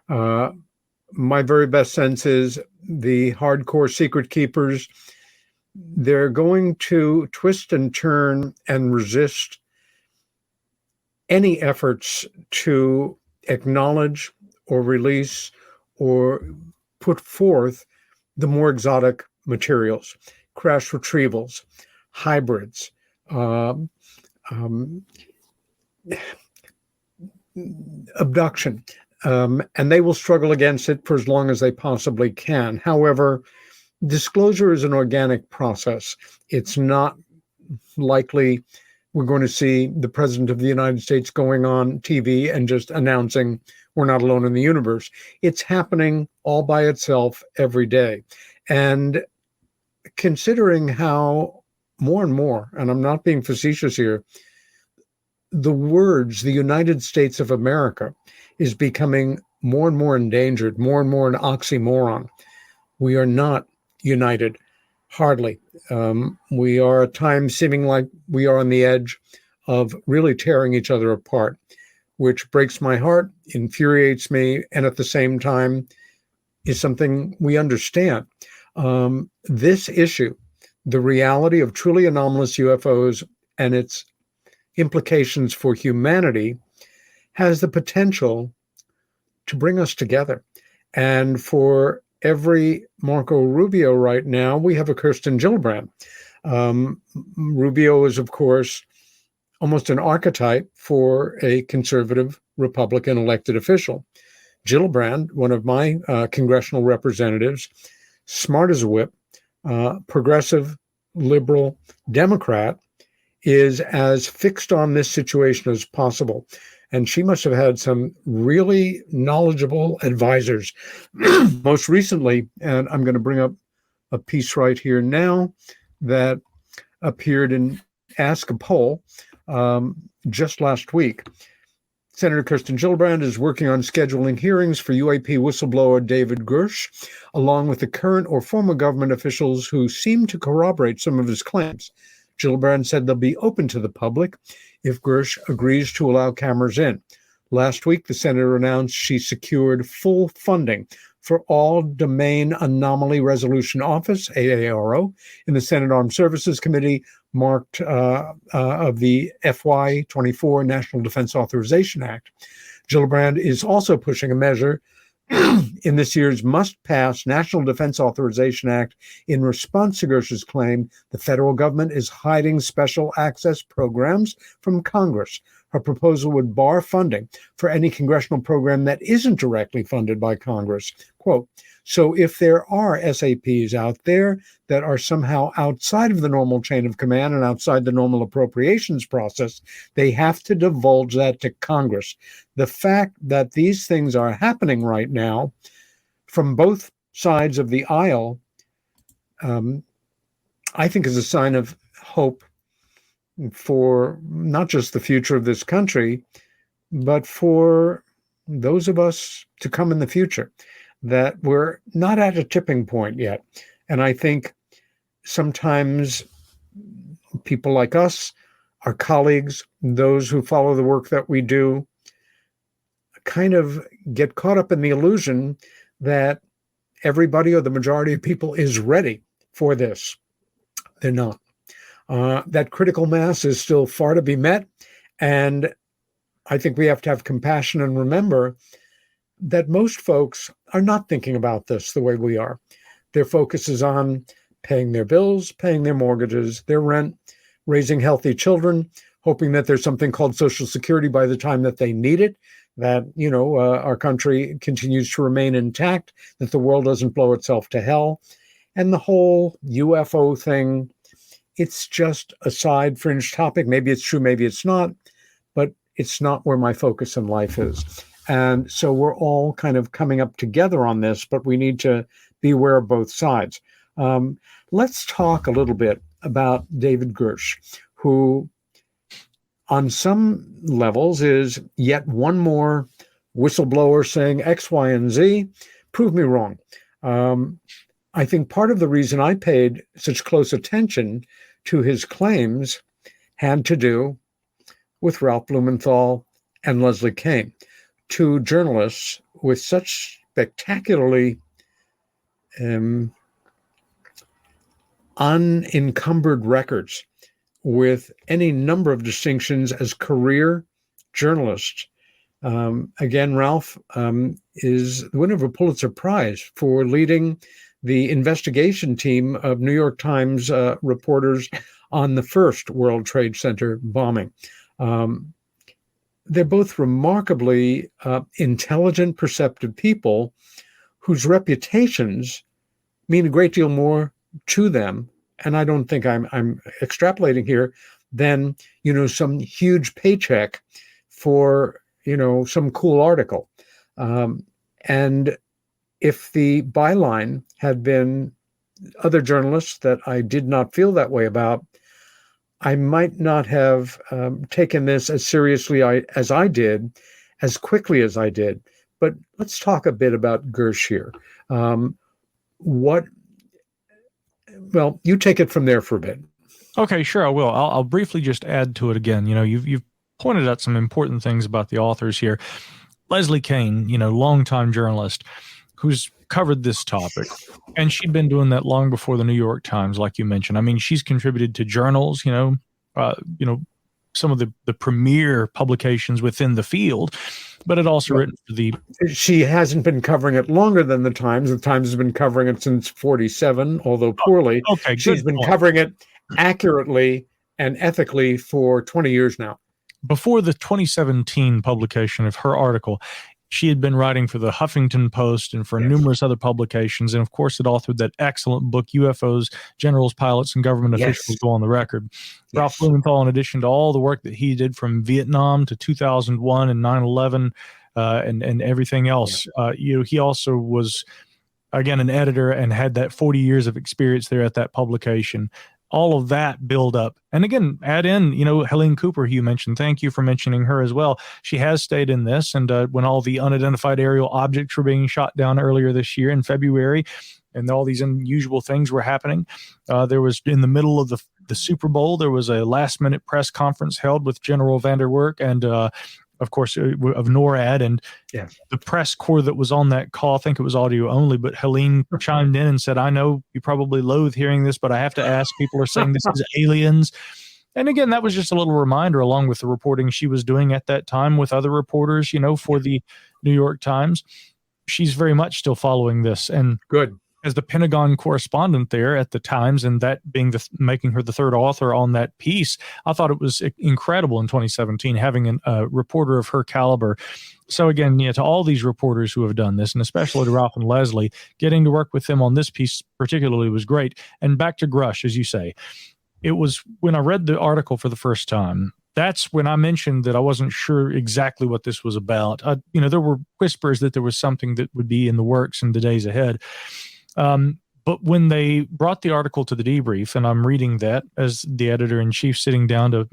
My very best sense is the hardcore secret keepers, they're going to twist and turn and resist any efforts to acknowledge or release or put forth the more exotic materials, crash retrievals, hybrids, abduction, and they will struggle against it for as long as they possibly can. However, disclosure is an organic process. It's not likely we're going to see the President of the United States going on TV and just announcing we're not alone in the universe. It's happening all by itself every day. And considering how more and more, and I'm not being facetious here, the words, the United States of America, is becoming more and more endangered, more and more an oxymoron. We are not united, hardly. We are at times seeming like we are on the edge of really tearing each other apart, which breaks my heart, infuriates me, and at the same time is something we understand. This issue, the reality of truly anomalous UFOs and its implications for humanity, has the potential to bring us together. And for every Marco Rubio right now, we have a Kirsten Gillibrand. Rubio is, of course, almost an archetype for a conservative Republican elected official. Gillibrand, one of my congressional representatives, smart as a whip, progressive, liberal, Democrat, is as fixed on this situation as possible. And she must have had some really knowledgeable advisors. Most recently, and I'm going to bring up a piece right here now that appeared in Ask a Poll just last week. Senator Kirsten Gillibrand is working on scheduling hearings for UAP whistleblower David Gersh, along with the current or former government officials who seem to corroborate some of his claims. Gillibrand said they'll be open to the public if Gersh agrees to allow cameras in. Last week, the senator announced she secured full funding for All Domain Anomaly Resolution Office, AARO, in the Senate Armed Services Committee, marked of the FY24 National Defense Authorization Act. Gillibrand is also pushing a measure in this year's must-pass National Defense Authorization Act in response to Gersh's claim the federal government is hiding special access programs from Congress. Her proposal would bar funding for any congressional program that isn't directly funded by Congress. Quote, so if there are SAPs out there that are somehow outside of the normal chain of command and outside the normal appropriations process, they have to divulge that to Congress. The fact that these things are happening right now from both sides of the aisle, I think is a sign of hope for not just the future of this country, but for those of us to come in the future, that we're not at a tipping point yet. And I think sometimes people like us, our colleagues, those who follow the work that we do, kind of get caught up in the illusion that everybody or the majority of people is ready for this. They're not. That critical mass is still far to be met. And I think we have to have compassion and remember that most folks are not thinking about this the way we are. Their focus is on paying their bills, paying their mortgages, their rent, raising healthy children, hoping that there's something called Social Security by the time that they need it, that, our country continues to remain intact, that the world doesn't blow itself to hell. And the whole UFO thing, it's just a side fringe topic. Maybe it's true, maybe it's not, but it's not where my focus in life is. And so we're all kind of coming up together on this, but we need to be aware of both sides. Let's talk a little bit about David Gersh, who on some levels is yet one more whistleblower saying X, Y, and Z. Prove me wrong. I think part of the reason I paid such close attention to his claims had to do with Ralph Blumenthal and Leslie Kean, two journalists with such spectacularly unencumbered records with any number of distinctions as career journalists. Again, Ralph is the winner of a Pulitzer Prize for leading the investigation team of New York Times reporters on the first World Trade Center bombing. They're both remarkably intelligent, perceptive people whose reputations mean a great deal more to them. And I don't think I'm extrapolating here than, some huge paycheck for, some cool article. And if the byline had been other journalists that I did not feel that way about, I might not have taken this as seriously as I did, as quickly as I did. But let's talk a bit about Gersh here. Well, you take it from there for a bit. Okay, sure, I will. I'll briefly just add to it again. You've pointed out some important things about the authors here. Leslie Kean, longtime journalist who's covered this topic, and she'd been doing that long before the New York Times, like you mentioned. I mean, she's contributed to journals, some of the premier publications within the field, but it also written for the... She hasn't been covering it longer than the Times. The Times has been covering it since 1947, although poorly. Okay, she's been covering it accurately and ethically for 20 years now. Before the 2017 publication of her article, she had been writing for the Huffington Post and for numerous other publications. And of course, had authored that excellent book, UFOs, Generals, Pilots, and Government Officials Go on the Record. Ralph Blumenthal, in addition to all the work that he did from Vietnam to 2001 and 9/11 and everything else, he also was, again, an editor and had that 40 years of experience there at that publication. all of that build up. And again, add in, Helene Cooper, who you mentioned. Thank you for mentioning her as well. She has stayed in this. And when all the unidentified aerial objects were being shot down earlier this year in February, and all these unusual things were happening, there was, in the middle of the Super Bowl, there was a last-minute press conference held with General Vander Werk and of course, of NORAD, and the press corps that was on that call. I think it was audio only, but Helene chimed in and said, I know you probably loathe hearing this, but I have to ask. People are saying this is aliens. And again, that was just a little reminder, along with the reporting she was doing at that time with other reporters, for the New York Times. She's very much still following this. And good. As the Pentagon correspondent there at the Times, and that being making her the third author on that piece, I thought it was incredible in 2017 having a reporter of her caliber. So again, to all these reporters who have done this, and especially to Ralph and Leslie, getting to work with them on this piece particularly was great. And back to Grush, as you say, it was when I read the article for the first time, that's when I mentioned that I wasn't sure exactly what this was about. There were whispers that there was something that would be in the works in the days ahead. But when they brought the article to the debrief, and I'm reading that as the editor-in-chief sitting down to,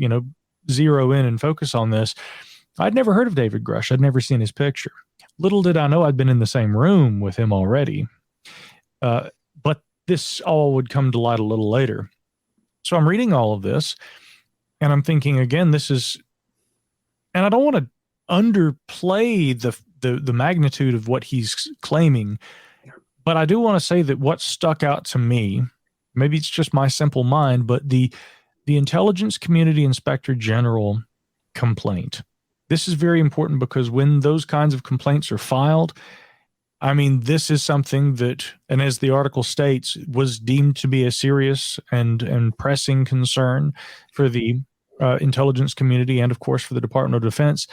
zero in and focus on this, I'd never heard of David Grush. I'd never seen his picture. Little did I know I'd been in the same room with him already. But this all would come to light a little later. So I'm reading all of this, and I'm thinking, again, this is, and I don't want to underplay the magnitude of what he's claiming, but I do want to say that what stuck out to me, maybe it's just my simple mind, but the Intelligence Community Inspector General complaint. This is very important because when those kinds of complaints are filed, I mean, this is something that, and as the article states, was deemed to be a serious and pressing concern for the intelligence community and, of course, for the Department of Defense.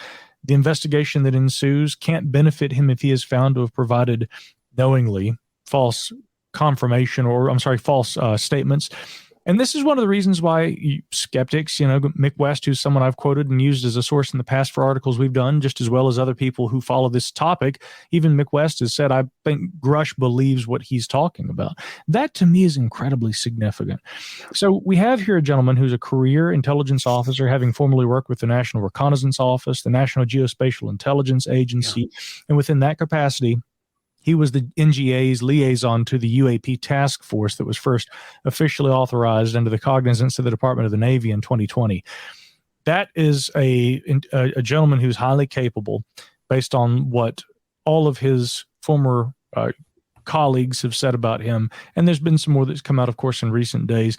The investigation that ensues can't benefit him if he is found to have provided knowingly false false statements. And this is one of the reasons why skeptics, Mick West, who's someone I've quoted and used as a source in the past for articles we've done, just as well as other people who follow this topic, even Mick West has said, I think Grush believes what he's talking about. That to me is incredibly significant. So we have here a gentleman who's a career intelligence officer, having formerly worked with the National Reconnaissance Office, the National Geospatial Intelligence Agency, and within that capacity, he was the NGA's liaison to the UAP task force that was first officially authorized under the cognizance of the Department of the Navy in 2020. That is a gentleman who's highly capable based on what all of his former colleagues have said about him. And there's been some more that's come out, of course, in recent days.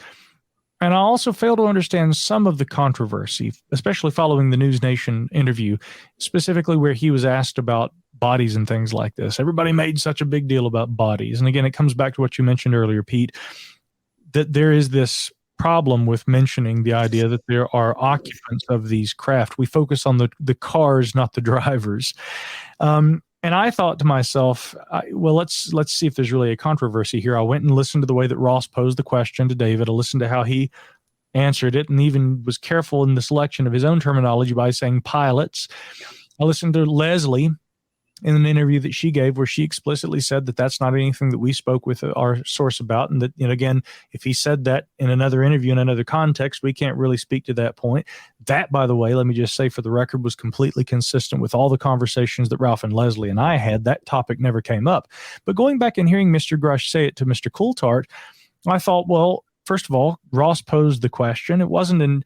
And I also fail to understand some of the controversy, especially following the News Nation interview, specifically where he was asked about bodies and things like this. Everybody made such a big deal about bodies. And again, it comes back to what you mentioned earlier, Pete, that there is this problem with mentioning the idea that there are occupants of these craft. We focus on the cars, not the drivers. And I thought to myself, let's see if there's really a controversy here. I went and listened to the way that Ross posed the question to David. I listened to how he answered it and even was careful in the selection of his own terminology by saying pilots. I listened to Leslie in an interview that she gave where she explicitly said that that's not anything that we spoke with our source about. And that, again, if he said that in another interview in another context, we can't really speak to that point. That, by the way, let me just say for the record, was completely consistent with all the conversations that Ralph and Leslie and I had. That topic never came up. But going back and hearing Mr. Grush say it to Mr. Coulthard, I thought, well, first of all, Ross posed the question. It wasn't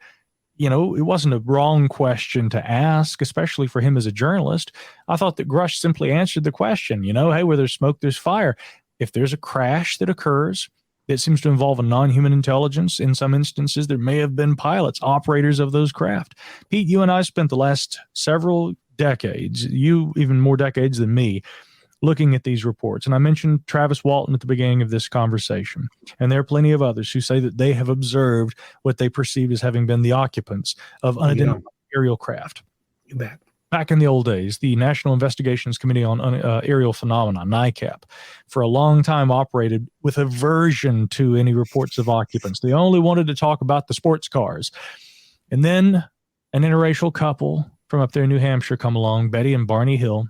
it wasn't a wrong question to ask, especially for him as a journalist. I thought that Grush simply answered the question, hey, where there's smoke, there's fire. If there's a crash that occurs that seems to involve a non-human intelligence, in some instances, there may have been pilots, operators of those craft. Pete, you and I spent the last several decades, you even more decades than me, looking at these reports. And I mentioned Travis Walton at the beginning of this conversation. And there are plenty of others who say that they have observed what they perceive as having been the occupants of unidentified aerial craft. You bet. Back in the old days, the National Investigations Committee on Aerial Phenomena, NICAP, for a long time operated with aversion to any reports of occupants. They only wanted to talk about the sports cars. And then an interracial couple from up there in New Hampshire come along, Betty and Barney Hill.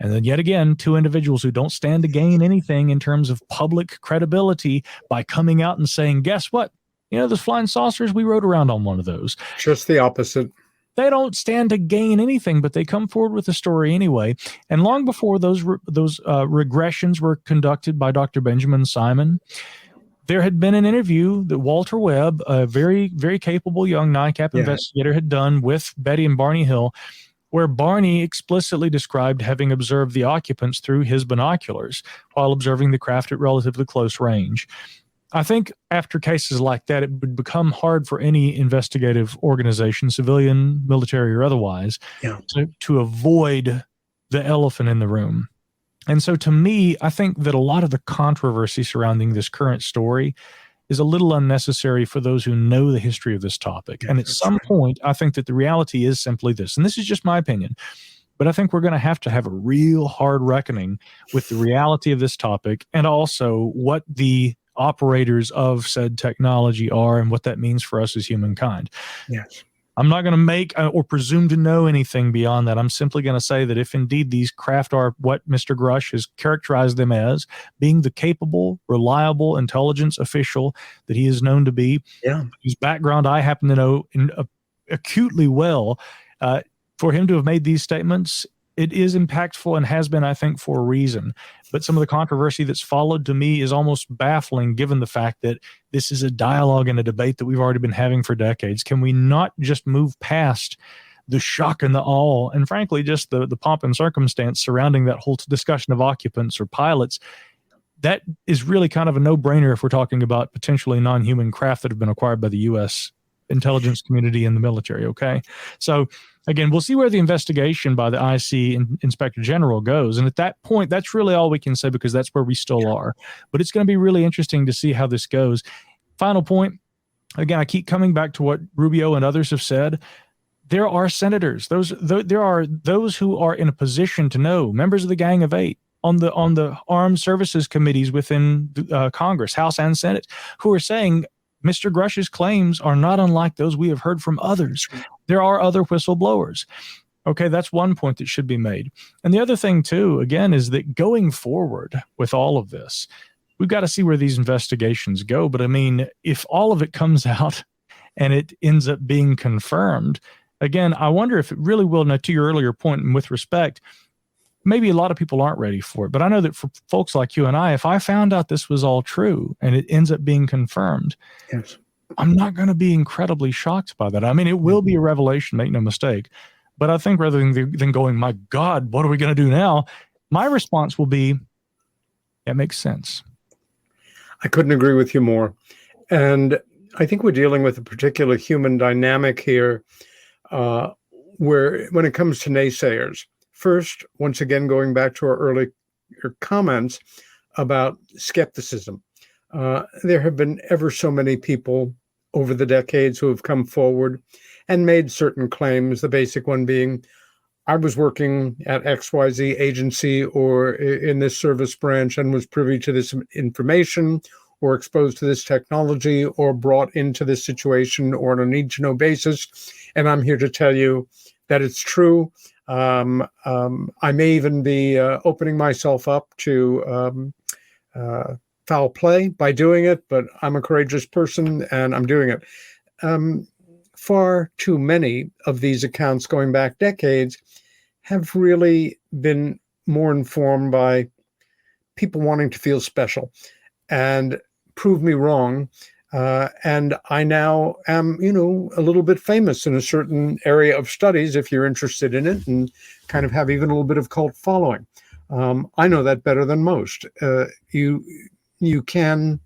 And then yet again, two individuals who don't stand to gain anything in terms of public credibility by coming out and saying, guess what? Those flying saucers, we rode around on one of those. Just the opposite. They don't stand to gain anything, but they come forward with a story anyway. And long before those regressions were conducted by Dr. Benjamin Simon, there had been an interview that Walter Webb, a very, very capable young NICAP investigator, had done with Betty and Barney Hill, where Barney explicitly described having observed the occupants through his binoculars while observing the craft at relatively close range. I think after cases like that, it would become hard for any investigative organization, civilian, military, or otherwise, to avoid the elephant in the room. And so to me, I think that a lot of the controversy surrounding this current story is a little unnecessary for those who know the history of this topic. And at some point, I think that the reality is simply this, and this is just my opinion, but I think we're going to have a real hard reckoning with the reality of this topic and also what the operators of said technology are and what that means for us as humankind. Yes. I'm not going to make or presume to know anything beyond that. I'm simply going to say that if indeed these craft are what Mr. Grush has characterized them as, being the capable, reliable intelligence official that he is known to be, whose background I happen to know acutely well, for him to have made these statements, it is impactful and has been, I think, for a reason. But some of the controversy that's followed to me is almost baffling given the fact that this is a dialogue and a debate that we've already been having for decades. Can we not just move past the shock and the awe and, frankly, just the pomp and circumstance surrounding that whole discussion of occupants or pilots? That is really kind of a no-brainer if we're talking about potentially non-human craft that have been acquired by the U.S. intelligence community and the military, okay? So, again, we'll see where the investigation by the IC Inspector General goes. And at that point, that's really all we can say because that's where we still are. But it's going to be really interesting to see how this goes. Final point, again, I keep coming back to what Rubio and others have said. There are senators. There are those who are in a position to know, members of the Gang of Eight, on the armed services committees within Congress, House and Senate, who are saying Mr. Grush's claims are not unlike those we have heard from others. There are other whistleblowers. Okay, that's one point that should be made. And the other thing, too, again, is that going forward with all of this, we've got to see where these investigations go. But, I mean, if all of it comes out and it ends up being confirmed, again, I wonder if it really will. Now, to your earlier point, and with respect, maybe a lot of people aren't ready for it. But I know that for folks like you and I, if I found out this was all true and it ends up being confirmed, I'm not going to be incredibly shocked by that. I mean, it will be a revelation, make no mistake. But I think rather than going, my God, what are we going to do now? My response will be, that makes sense. I couldn't agree with you more. And I think we're dealing with a particular human dynamic here where when it comes to naysayers, first, once again, going back to our earlier comments about skepticism, there have been ever so many people over the decades who have come forward and made certain claims, the basic one being, I was working at XYZ agency or in this service branch and was privy to this information or exposed to this technology or brought into this situation or on a need-to-know basis, and I'm here to tell you that it's true. I may even be opening myself up to foul play by doing it, but I'm a courageous person and I'm doing it. Far too many of these accounts going back decades have really been more informed by people wanting to feel special and prove me wrong. And I now am, a little bit famous in a certain area of studies, if you're interested in it, and kind of have even a little bit of cult following. I know that better than most. You can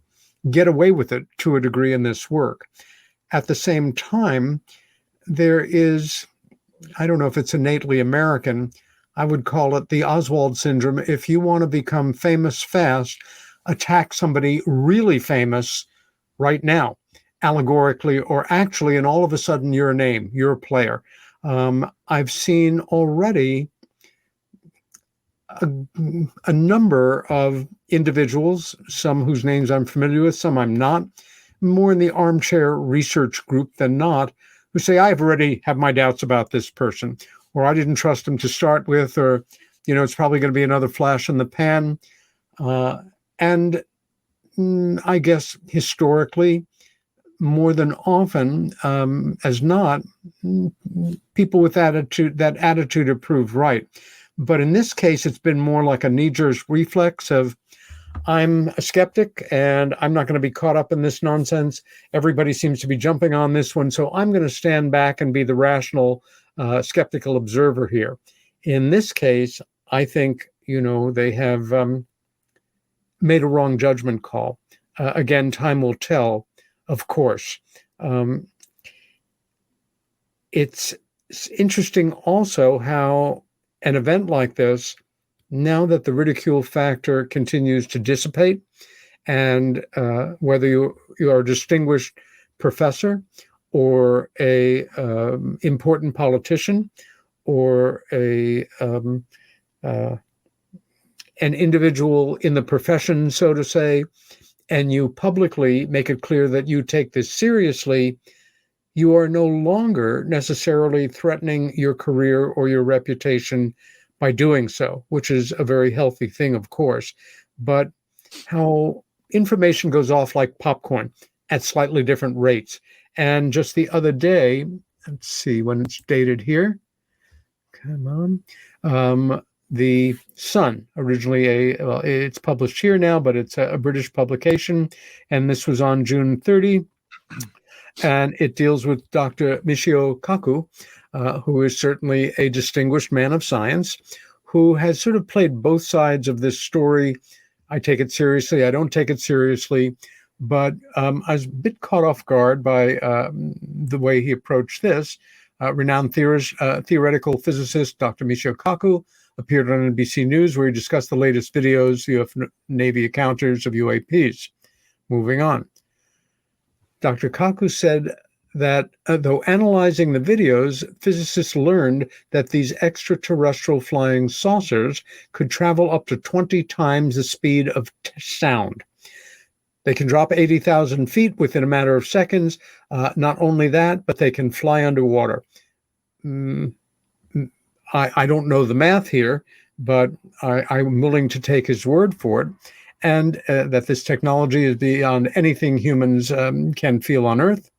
get away with it to a degree in this work. At the same time, there is, I don't know if it's innately American, I would call it the Oswald syndrome. If you want to become famous fast, attack somebody really famous right now, allegorically or actually, and all of a sudden you're a name, you're a player. I've seen already a number of individuals, some whose names I'm familiar with, some I'm not, more in the armchair research group than not, who say, I've already have my doubts about this person, or I didn't trust him to start with, or, it's probably going to be another flash in the pan. And I guess historically, more than often as not, people with that attitude are proved right. But in this case, it's been more like a knee-jerk reflex of, I'm a skeptic and I'm not going to be caught up in this nonsense. Everybody seems to be jumping on this one, so I'm going to stand back and be the rational, skeptical observer here. In this case, I think, they have made a wrong judgment call. Again, time will tell, of course. It's interesting also how an event like this, now that the ridicule factor continues to dissipate, and whether you are a distinguished professor or a important politician or an individual in the profession, so to say, and you publicly make it clear that you take this seriously, you are no longer necessarily threatening your career or your reputation by doing so, which is a very healthy thing, of course. But how information goes off like popcorn at slightly different rates. And just the other day, let's see when it's dated here. Come on. The Sun, originally it's published here now, but it's a British publication. And this was on June 30. And it deals with Dr. Michio Kaku, who is certainly a distinguished man of science, who has sort of played both sides of this story. I take it seriously, I don't take it seriously, but I was a bit caught off guard by the way he approached this. Renowned theoretical physicist Dr. Michio Kaku appeared on NBC News, where he discussed the latest videos, U.S. Navy encounters of UAPs. Moving on. Dr. Kaku said that though analyzing the videos, physicists learned that these extraterrestrial flying saucers could travel up to 20 times the speed of sound. They can drop 80,000 feet within a matter of seconds. Not only that, but they can fly underwater. I don't know the math here, but I'm willing to take his word for it. And that this technology is beyond anything humans can feel on Earth.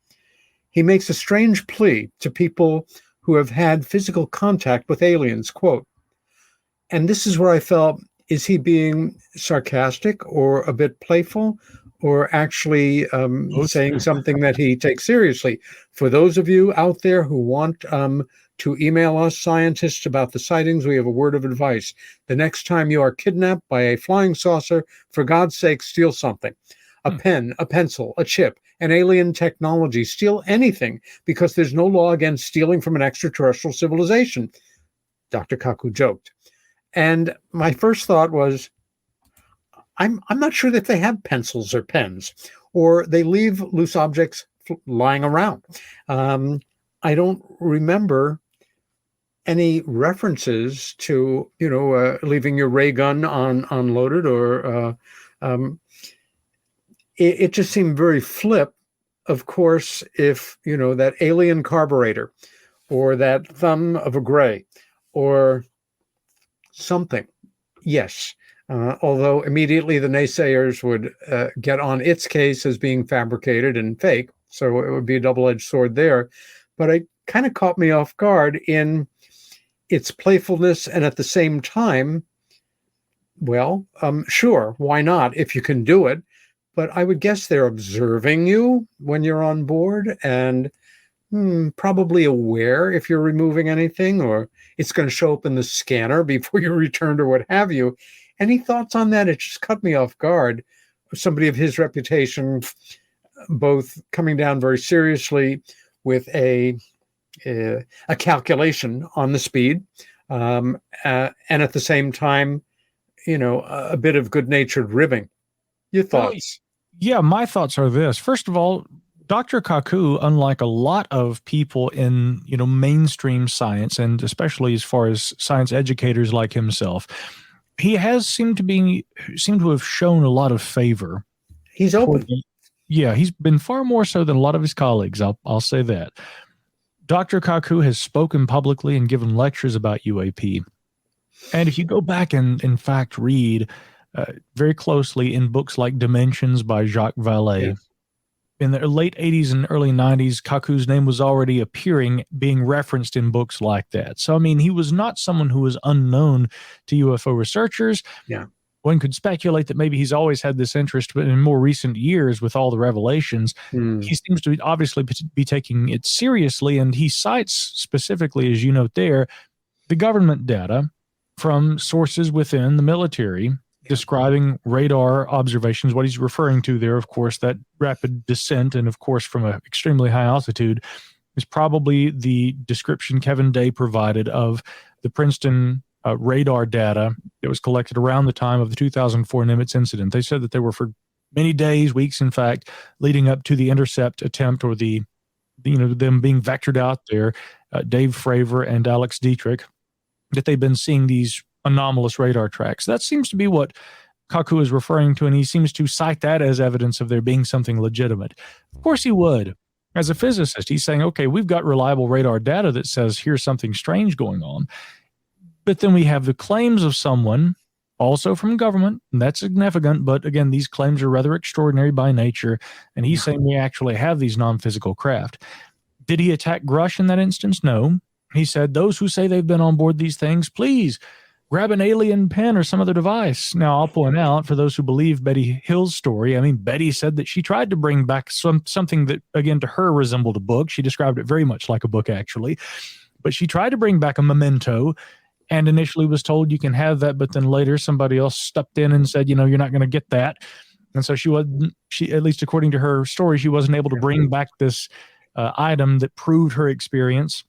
He makes a strange plea to people who have had physical contact with aliens, quote, and this is where I felt, is he being sarcastic or a bit playful, or actually saying something that he takes seriously? For those of you out there who want to email us, scientists, about the sightings, we have a word of advice. The next time you are kidnapped by a flying saucer, for God's sake, steal something. A pen, a pencil, a chip, an alien technology. Steal anything, because there's no law against stealing from an extraterrestrial civilization, Dr. Kaku joked. And my first thought was, I'm not sure that they have pencils or pens, or they leave loose objects lying around. I don't remember any references to, leaving your ray gun unloaded, or it just seemed very flip. Of course, if, that alien carburetor or that thumb of a gray or something, yes. Although immediately the naysayers would get on its case as being fabricated and fake. So it would be a double-edged sword there. But it kind of caught me off guard in its playfulness, and at the same time, well, sure, why not if you can do it? But I would guess they're observing you when you're on board, and probably aware if you're removing anything, or it's going to show up in the scanner before you returned, or what have you. Any thoughts on that? It just cut me off guard. Somebody of his reputation, both coming down very seriously with a calculation on the speed, and at the same time, a bit of good-natured ribbing. Your thoughts? Yeah, my thoughts are this. First of all, Dr. Kaku, unlike a lot of people in, mainstream science, and especially as far as science educators like himself, he has seemed to have shown a lot of favor. He's open. Yeah, he's been far more so than a lot of his colleagues. I'll say that. Dr. Kaku has spoken publicly and given lectures about UAP. And if you go back and, in fact, read very closely in books like Dimensions by Jacques Vallée, in the late 80s and early 90s, Kaku's name was already appearing, being referenced in books like that. So, I mean, he was not someone who was unknown to UFO researchers. Yeah. One could speculate that maybe he's always had this interest, but in more recent years, with all the revelations, he seems to obviously be taking it seriously. And he cites specifically, as you note there, the government data from sources within the military describing radar observations. What he's referring to there, of course, that rapid descent, and of course from an extremely high altitude, is probably the description Kevin Day provided of the Princeton radar data that was collected around the time of the 2004 Nimitz incident. They said that they were for many days, weeks, in fact, leading up to the intercept attempt, or them being vectored out there, Dave Fravor and Alex Dietrich, that they've been seeing these anomalous radar tracks. That seems to be what Kaku is referring to, and he seems to cite that as evidence of there being something legitimate. Of course he would. As a physicist, he's saying, okay, we've got reliable radar data that says here's something strange going on. But then we have the claims of someone, also from government, and that's significant, but again, these claims are rather extraordinary by nature, and he's saying we actually have these non-physical craft. Did he attack Grush in that instance? No. He said, those who say they've been on board these things, please grab an alien pen or some other device. Now, I'll point out, for those who believe Betty Hill's story, I mean, Betty said that she tried to bring back something that, again, to her resembled a book. She described it very much like a book, actually. But she tried to bring back a memento and initially was told you can have that, but then later somebody else stepped in and said, you're not going to get that. And so she, at least according to her story, she wasn't able to bring back this item that proved her experience.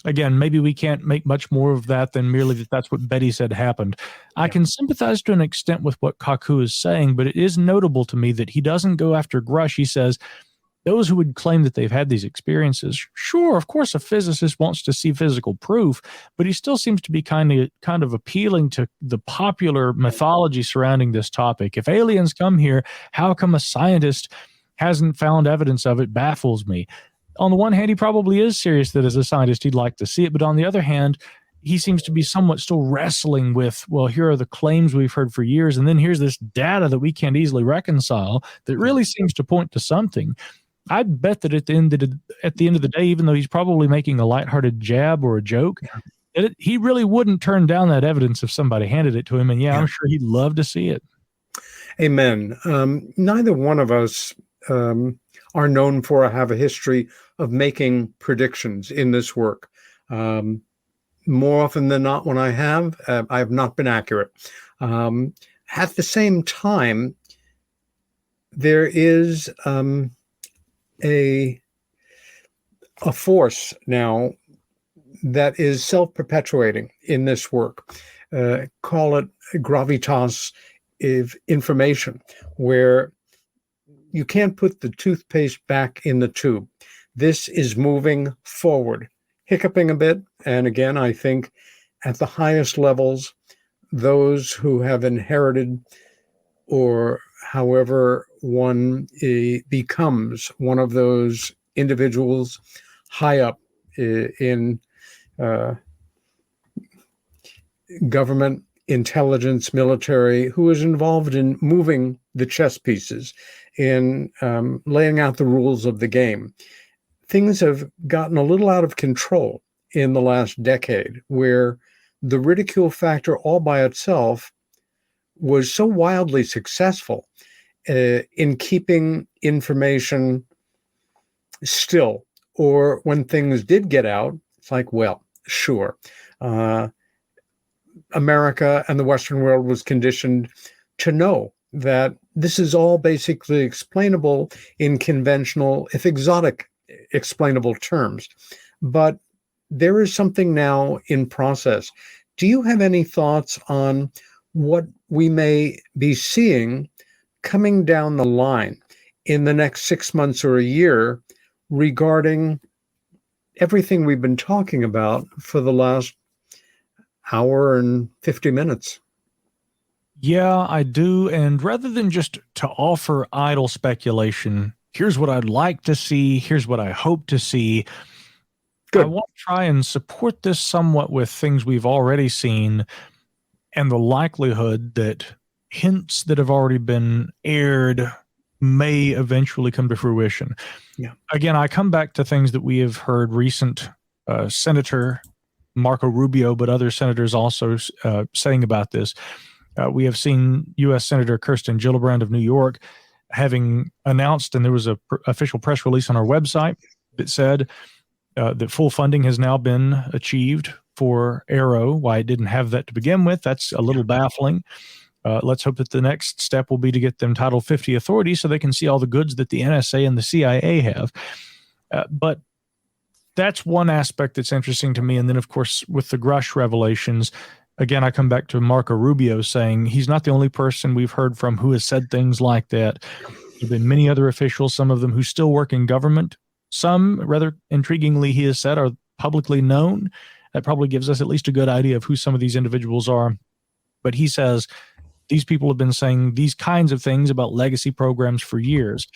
Again, maybe we can't make much more of that than merely that that's what Betty said happened. I can sympathize to an extent with what Kaku is saying, but it is notable to me that he doesn't go after Grush. He says, those who would claim that they've had these experiences, sure, of course, a physicist wants to see physical proof, but he still seems to be kind of appealing to the popular mythology surrounding this topic. If aliens come here, how come a scientist hasn't found evidence of it? Baffles me. On the one hand, he probably is serious that as a scientist he'd like to see it, but on the other hand, he seems to be somewhat still wrestling with, well, here are the claims we've heard for years, and then here's this data that we can't easily reconcile that really seems to point to something. I bet that at the end of the day, even though he's probably making a lighthearted jab or a joke, he really wouldn't turn down that evidence if somebody handed it to him, and I'm sure he'd love to see it. Amen. Neither one of us are known for have a history of making predictions in this work. More often than not, when I have not been accurate. At the same time, there is a force now that is self-perpetuating in this work. Call it gravitas of information, where you can't put the toothpaste back in the tube. This is moving forward, hiccuping a bit. And again, I think at the highest levels, those who have inherited, or however one becomes one of those individuals high up in government, intelligence, military, who is involved in moving the chess pieces, in laying out the rules of the game. Things have gotten a little out of control in the last decade, where the ridicule factor all by itself was so wildly successful in keeping information still. Or when things did get out, it's like, well, sure. America and the Western world was conditioned to know that this is all basically explainable in conventional, if exotic, explainable terms. But there is something now in process. Do you have any thoughts on what we may be seeing coming down the line in the next 6 months or a year regarding everything we've been talking about for the last hour and 50 minutes? Yeah, I do. And rather than just to offer idle speculation, here's what I'd like to see, here's what I hope to see. Good. I want to try and support this somewhat with things we've already seen and the likelihood that hints that have already been aired may eventually come to fruition. Yeah. Again, I come back to things that we have heard recent Senator Marco Rubio, but other senators also saying about this. We have seen U.S. Senator Kirsten Gillibrand of New York having announced, and there was an official press release on our website that said that full funding has now been achieved for Arrow. Why it didn't have that to begin with, that's a little baffling. Let's hope that the next step will be to get them Title 50 authority so they can see all the goods that the NSA and the CIA have. But that's one aspect that's interesting to me. And then, of course, with the Grush revelations, again, I come back to Marco Rubio saying he's not the only person we've heard from who has said things like that. There have been many other officials, some of them who still work in government. Some, rather intriguingly, he has said, are publicly known. That probably gives us at least a good idea of who some of these individuals are. But he says these people have been saying these kinds of things about legacy programs for years.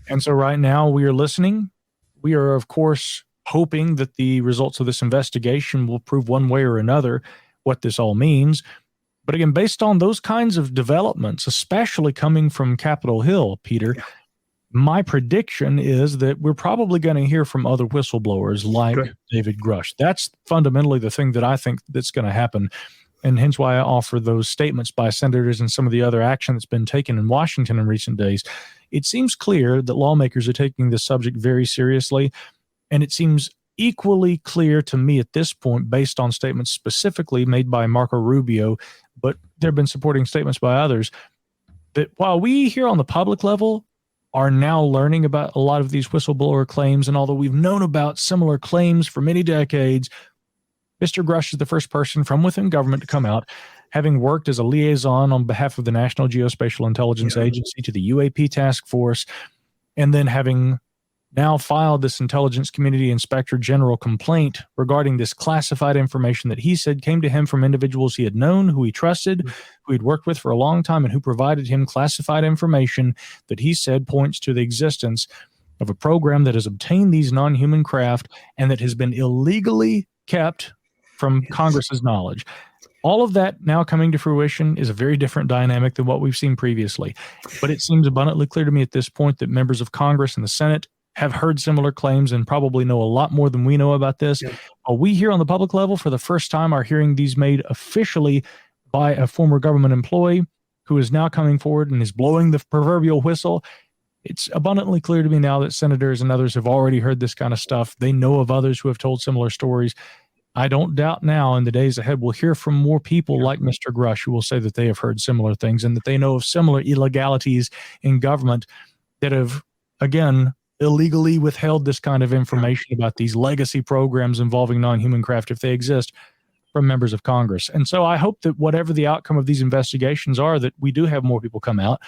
And so right now we are listening. We are, of course, hoping that the results of this investigation will prove one way or another what this all means. But again, based on those kinds of developments, especially coming from Capitol Hill, Peter, my prediction is that we're probably going to hear from other whistleblowers like David Grush. That's fundamentally the thing that I think that's going to happen. And hence why I offer those statements by senators and some of the other action that's been taken in Washington in recent days. It seems clear that lawmakers are taking this subject very seriously. And it seems equally clear to me at this point, based on statements specifically made by Marco Rubio, but there have been supporting statements by others, that while we here on the public level are now learning about a lot of these whistleblower claims, and although we've known about similar claims for many decades, Mr. Grush is the first person from within government to come out, having worked as a liaison on behalf of the National Geospatial Intelligence Agency to the UAP task force, and then having now filed this Intelligence Community Inspector General complaint regarding this classified information that he said came to him from individuals he had known, who he trusted, who he'd worked with for a long time, and who provided him classified information that he said points to the existence of a program that has obtained these non-human craft and that has been illegally kept from Congress's knowledge. All of that now coming to fruition is a very different dynamic than what we've seen previously. But it seems abundantly clear to me at this point that members of Congress and the Senate have heard similar claims and probably know a lot more than we know about this. We here on the public level, for the first time, are hearing these made officially by a former government employee who is now coming forward and is blowing the proverbial whistle. It's abundantly clear to me now that senators and others have already heard this kind of stuff. They know of others who have told similar stories. I don't doubt now in the days ahead we'll hear from more people like Mr. Grush who will say that they have heard similar things and that they know of similar illegalities in government that have, again, illegally withheld this kind of information about these legacy programs involving non-human craft, if they exist, from members of Congress. And so I hope that whatever the outcome of these investigations are, that we do have more people come out,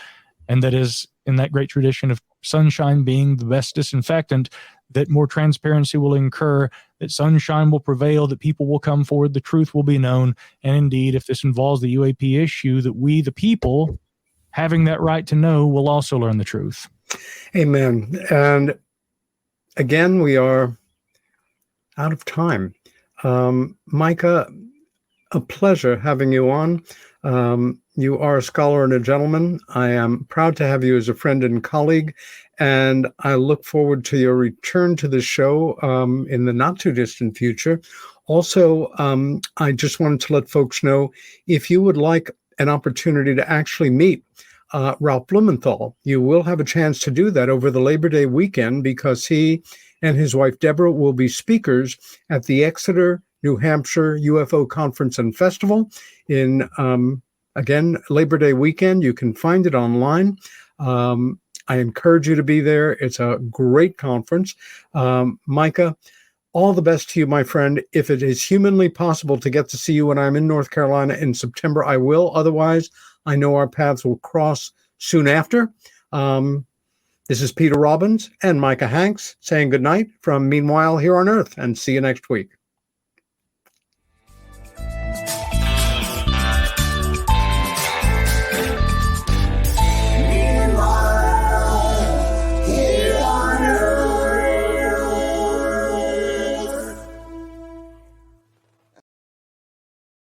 and that is in that great tradition of sunshine being the best disinfectant, that more transparency will incur, that sunshine will prevail, that people will come forward, the truth will be known, and indeed, if this involves the UAP issue, that we, the people, having that right to know, will also learn the truth. Amen. And again, we are out of time. Micah, a pleasure having you on. You are a scholar and a gentleman. I am proud to have you as a friend and colleague, and I look forward to your return to the show in the not too distant future. Also, I just wanted to let folks know, if you would like an opportunity to actually meet Ralph Blumenthal, you will have a chance to do that over the Labor Day weekend, because he and his wife Deborah will be speakers at the Exeter, New Hampshire UFO Conference and Festival in, again, Labor Day weekend. You can find it online. I encourage you to be there. It's a great conference. Micah, all the best to you, my friend. If it is humanly possible to get to see you when I'm in North Carolina in September, I will. Otherwise, I know our paths will cross soon after. This is Peter Robbins and Micah Hanks saying good night from Meanwhile Here on Earth, and see you next week.